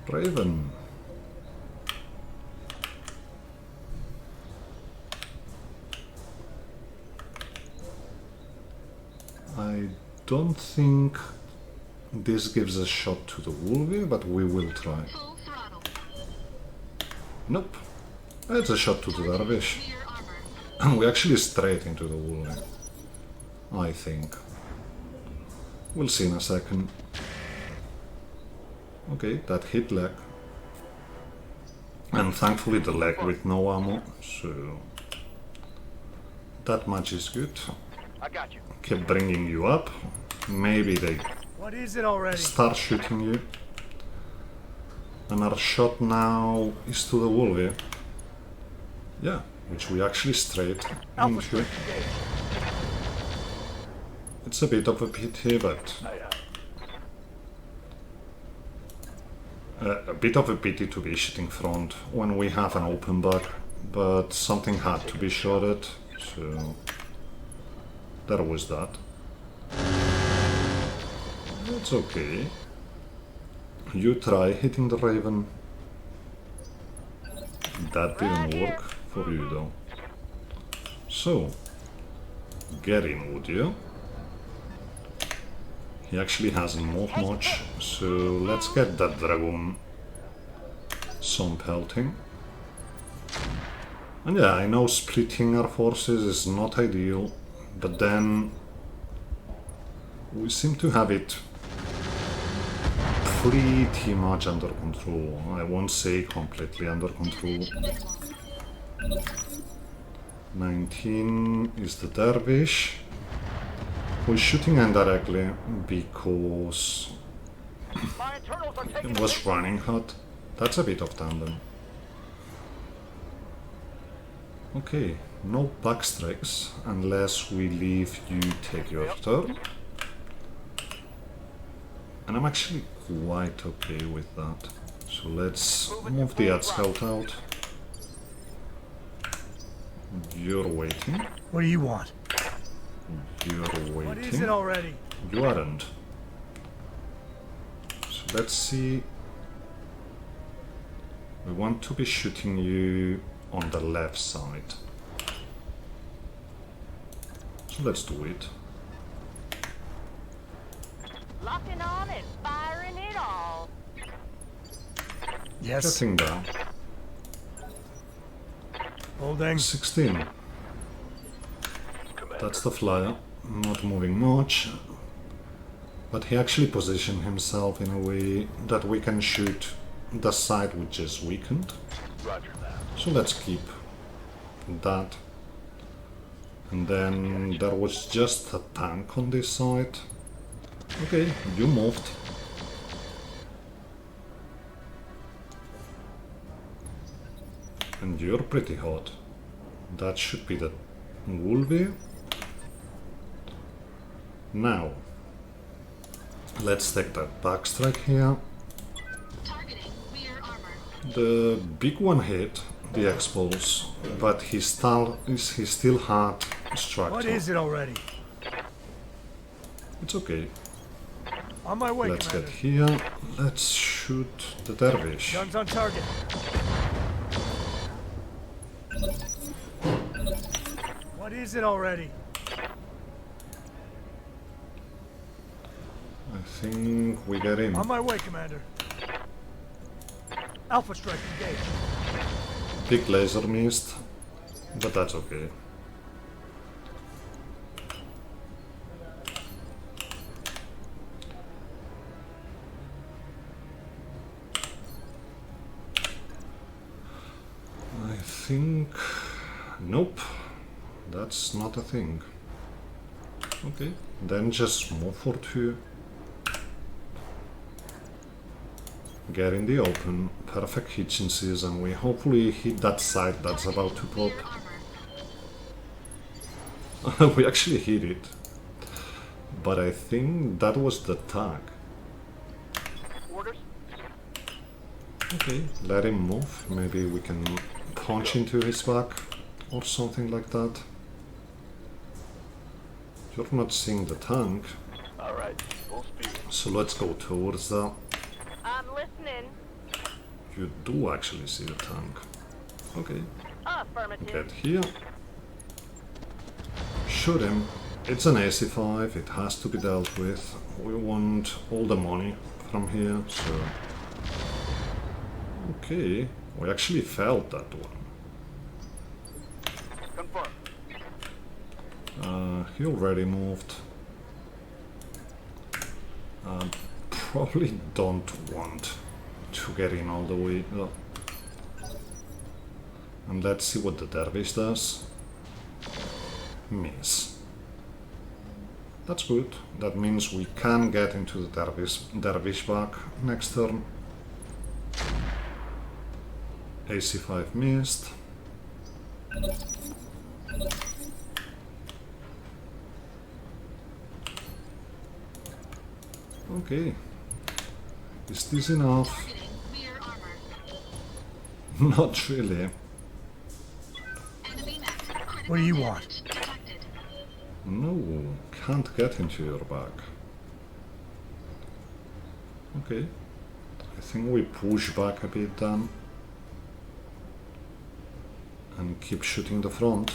Raven. I don't think this gives a shot to the Wolvie, but we will try. Full throttle. Nope. It's a shot to the Dervish. Clear armor. And we actually straight into the Wolvie. I think. We'll see in a second. Okay, that hit leg. And thankfully the leg with no ammo, so... That much is good. I got you. Keep bringing you up. Maybe they What is it already? start shooting you. And our shot now is to the Wolvie. Yeah, which we actually straight Alpha into. strike engaged. It's a bit of a pity, but a bit of a pity to be shooting front when we have an open back, but something had to be shot at, so there was that. It's okay. You try hitting the Raven. That didn't work for you though. So, get in, would you? He actually hasn't moved much, so let's get that dragoon some pelting. And yeah, I know splitting our forces is not ideal, but then we seem to have it pretty much under control. I won't say completely under control. 19 is the dervish. We're shooting indirectly because My internals are taking it was running hot. That's a bit of tandem. Okay, no backstrikes unless we leave you take your turn. And I'm actually quite okay with that. So let's move the ad scout out. You're waiting. What do you want? You're What is it waiting. already? You aren't. So let's see. We want to be shooting you on the left side. So let's do it. Locking on and firing it all. Yes. Getting down. Holding. 16. That's the flyer. Not moving much. But he actually positioned himself in a way that we can shoot the side which is weakened. Roger that. So let's keep that. And then there was just a tank on this side. Okay, you moved. And you're pretty hot. That should be the Wolvie. Now, let's take that backstrike here. Targeting rear armor. The big one hit the X-Pulse, but he still had structure. What is it already? It's okay. On my way, Let's Commander. get here. Let's shoot the dervish. Guns on target. What is it already? I think we get him. On my way, Commander. Alpha strike engaged. Big laser missed, but that's okay. I think... Nope. That's not a thing. Okay, then just move for 2. Get in the open, perfect hitchances, and we hopefully hit that side that's about to pop. Rear armor. We actually hit it. But I think that was the tag. Orders? Okay, let him move. Maybe we can punch into his back or something like that. You're not seeing the tank, All right, full speed. so let's go towards that. I'm listening. You do actually see the tank. Okay, Affirmative. get here. Shoot him. It's an AC5, it has to be dealt with. We want all the money from here, so... Okay, we actually failed that one. Confirm. He already moved. Probably don't want to get in all the way though. And let's see what the dervish does. Miss. That's good. That means we can get into the dervish back next turn. AC5 missed. Okay. Is this enough? Targeting rear armor. Not really. Enemy mech. Critical What do you damage want? detected. No, can't get into your back. Okay. I think we push back a bit then. And keep shooting the front.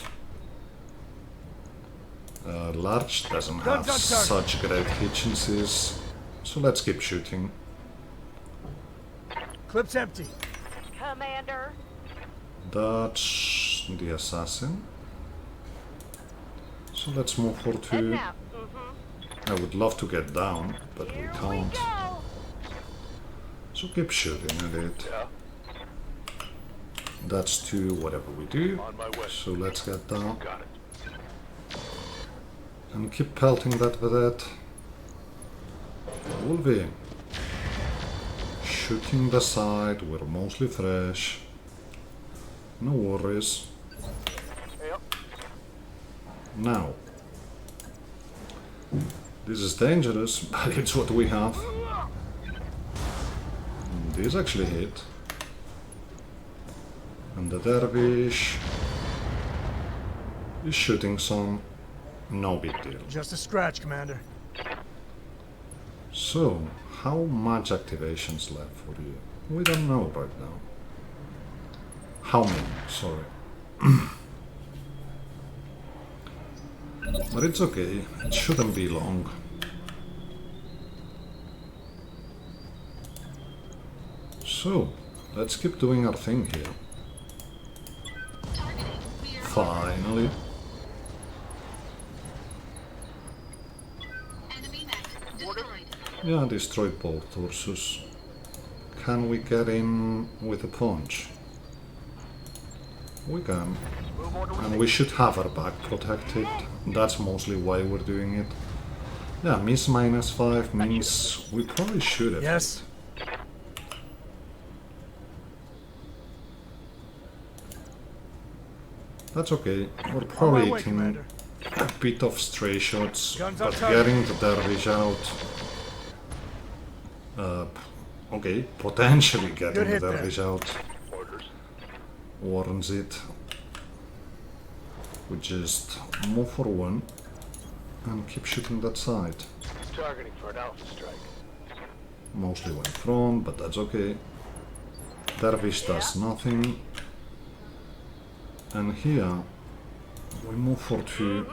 Large doesn't have Guns on target. such great hitchances, so let's keep shooting. Clip's empty. Commander. That's the assassin. So let's move for Heading 2. out. I would love to get down, but we Here we can't. go. So keep shooting at it. Yeah, That's 2, whatever we do. on my way. So let's get down Got it. and keep pelting that vedette. Wolvie. Shooting the side, we're mostly fresh. No worries. Yep. Now. This is dangerous, but it's what we have. These actually hit. And the dervish is shooting some. No big deal. Just a scratch, Commander. So, how much activations left for you? We don't know right now. How many? Sorry. But it's okay. It shouldn't be long. So, let's keep doing our thing here. Targeting rear Finally. enemy mech destroyed. Yeah, destroyed both torsos. Can we get in with a punch? We can. Move order And we should have our back protected. That's mostly why we're doing it. Yeah, miss -5 means we probably should have. Yes. That's okay. We're On my probably way, hitting Commander. a bit of stray shots, Guns on but target. getting the dervish out. Okay, potentially getting Good the hit there. dervish out Orders. warrants it. We just move for 1 and keep shooting that side. Targeting for an alpha strike. Mostly went front, but that's okay. Dervish does nothing. And here, we move for 2.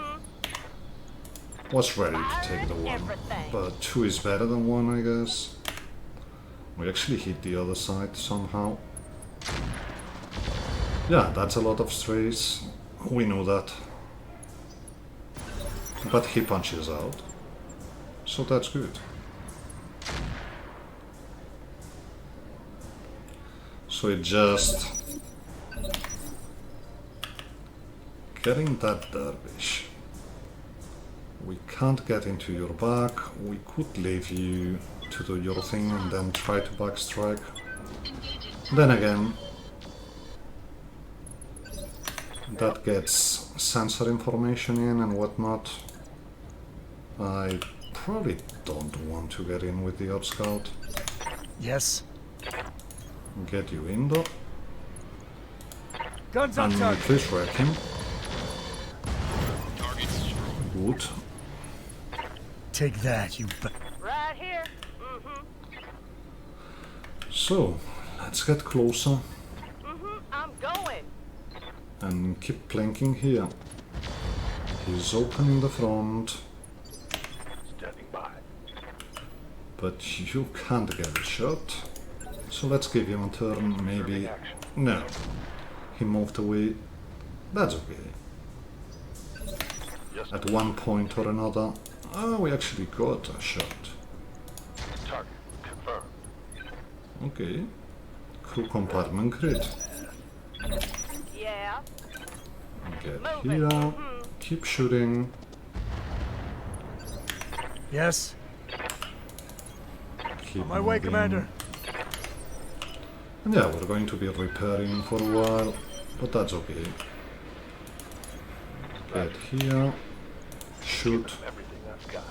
Was ready to take the 1, Everything. but 2 is better than 1, I guess. We actually hit the other side somehow. Yeah, that's a lot of strays. We know that. But he punches out. So that's good. So it just... getting that dervish We can't get into your back. We could leave you to do your thing and then try to backstrike. Then again, that gets sensor information in and whatnot. I probably don't want to get in with the Earth Scout. Yes. Get you in though. Guns on And target. please wreck him. Target's destroyed. Good. Take that, you. Right here. Mm-hmm. So, let's get closer Mm-hmm. I'm going. and keep planking here. He's open in the front, Standing by. but you can't get a shot. So let's give him a turn, maybe. Action. No. He moved away. That's okay. Yes. At one point or another, we actually got a shot. Target confirmed. Okay. Crew compartment crit. Yeah. Get Moving. here. Keep shooting. Yes. Keep On my way, moving. Commander. And yeah, we're going to be repairing for a while, but that's okay. Get here. Shoot. Everything that's got.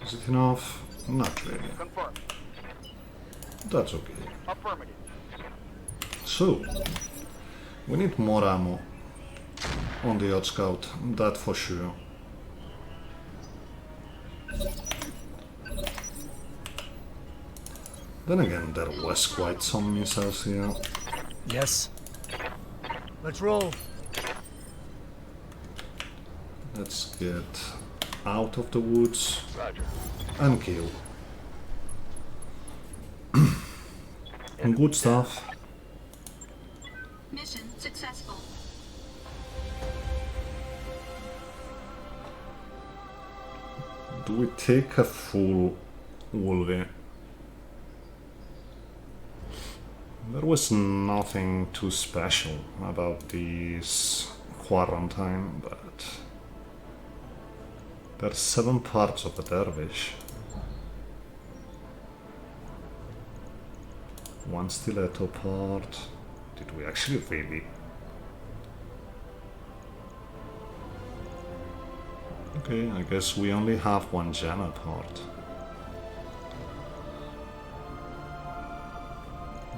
Is it enough? Not really. Confirm. That's okay. Affirmative. So, we need more ammo on the Earth Scout, that for sure. Then again, there was quite some missiles here. Yes. Let's roll. Let's get out of the woods Roger. and kill. Good stuff. Mission successful. Do we take a full Wolvie? There was nothing too special about this quarantine, but there's 7 parts of a dervish. 1 stiletto part. Did we actually really? Okay, I guess we only have 1 Jana part.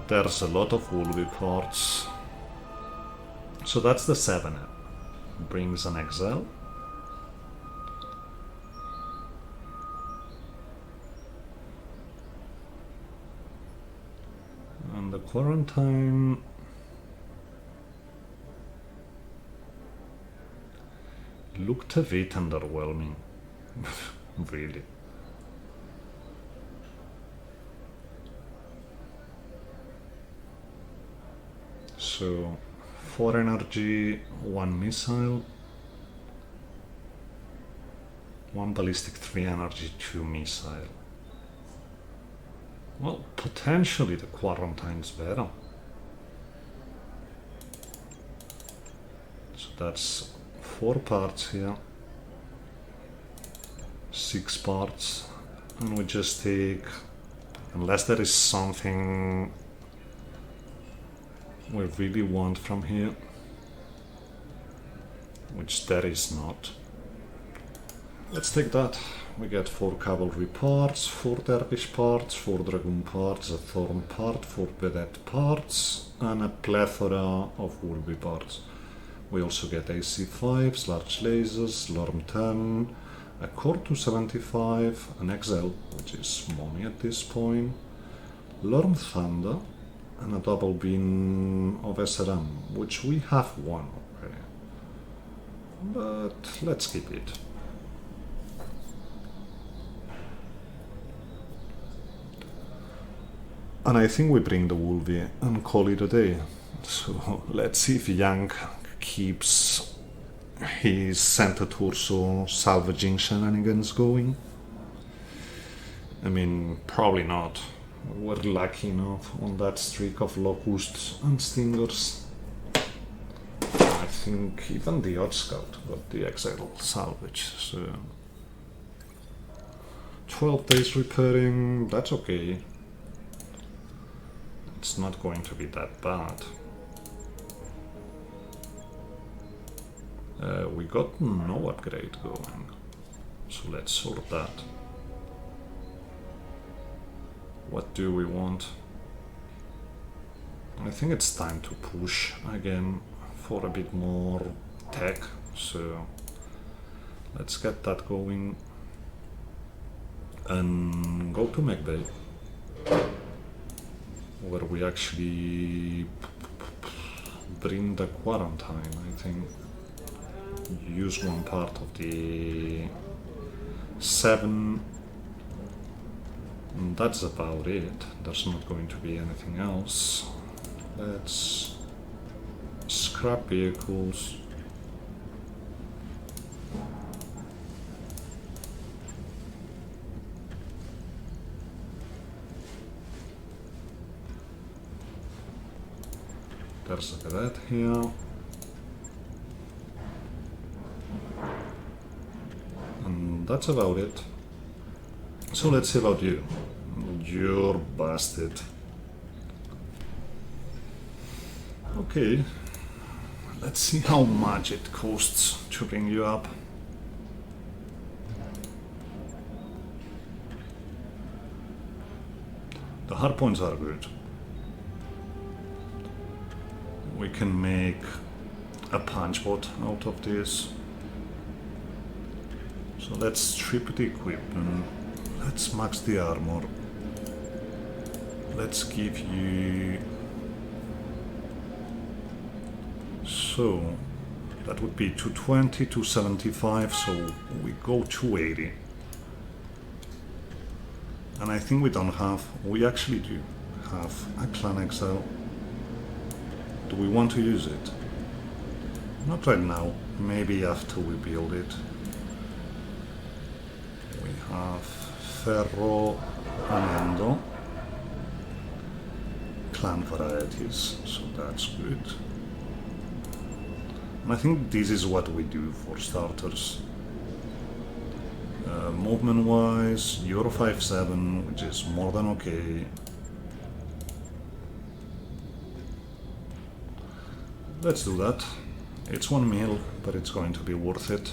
There's a lot of Wolvie parts. So that's the 7. Brings an Excel. And the quarantine looked a bit underwhelming. Really. So 4 energy, 1 missile, 1 ballistic, 3 energy, 2 missile. Well, potentially the quarantine's better. So that's 4 parts here, 6 parts, and we just take, unless there is something we really want from here, which there is not. Let's take that. We get 4 cavalry parts, 4 dervish parts, 4 dragoon parts, a thorn part, 4 vedette parts, and a plethora of Wolvie parts. We also get AC5s, large lasers, Lorm 10, a Core 275, an XL, which is money at this point, Lorm Thunder, and a double beam of SRM, which we have 1 already. But let's keep it. And I think we bring the Wolvie and call it a day. So let's see if Yang keeps his Santa Torso salvaging shenanigans going. I mean, probably not. We're lucky enough on that streak of locusts and stingers. I think even the Odd Scout got the XL salvage, so 12 days repairing, that's okay. It's not going to be that bad. We got no upgrade going, so let's sort that. What do we want? I think it's time to push again for a bit more tech, so let's get that going and go to Mech Bay, where we actually bring the quarantine, I think. Use one part of the 7, and that's about it. There's not going to be anything else. Let's scrap vehicles. There's a cadet here. And that's about it. So let's see about you. You're busted. Okay. Let's see how much it costs to bring you up. The hardpoints are good. We can make a punch bot out of this. So let's strip the equipment. Let's max the armor. Let's give you... So that would be 220, 275, so we go 280. And I think we don't have, we actually do have a Clan Exile. Do we want to use it? Not right now, maybe after we build it. We have Ferro and Endo. Clan varieties, so that's good. And I think this is what we do for starters. Movement wise, Euro 5-7, which is more than okay. Let's do that. It's 1 mil, but it's going to be worth it.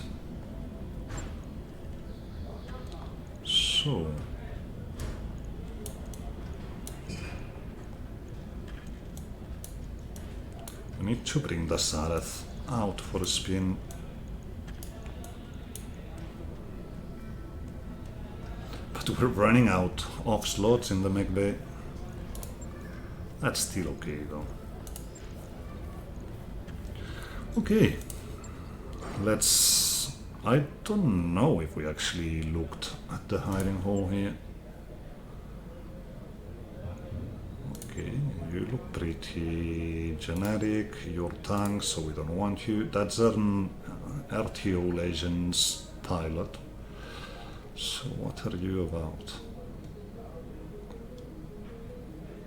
So... we need to bring the Sareth out for a spin. But we're running out of slots in the mech bay. That's still okay though. Okay, let's... I don't know if we actually looked at the hiding hole here. Okay, you look pretty generic, you're tank, so we don't want you. That's an RTO Legends pilot. So what are you about?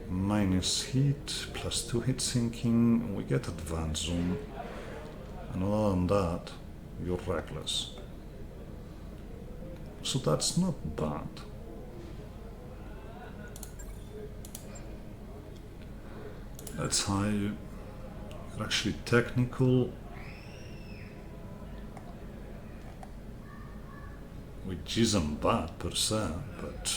Minus heat, +2 hit sinking, we get advanced zoom. And other than that, you're reckless. So that's not bad. Let's hire you. You're actually technical. Which isn't bad per se, but...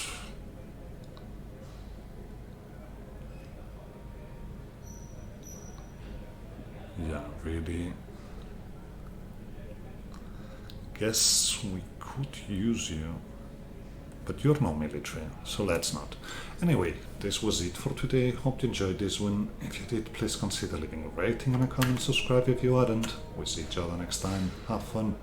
yeah, really... guess we could use you, but you're no military, so let's not. Anyway, this was it for today. Hope you enjoyed this one. If you did, please consider leaving a rating and a comment, subscribe if you hadn't. We'll see each other next time. Have fun.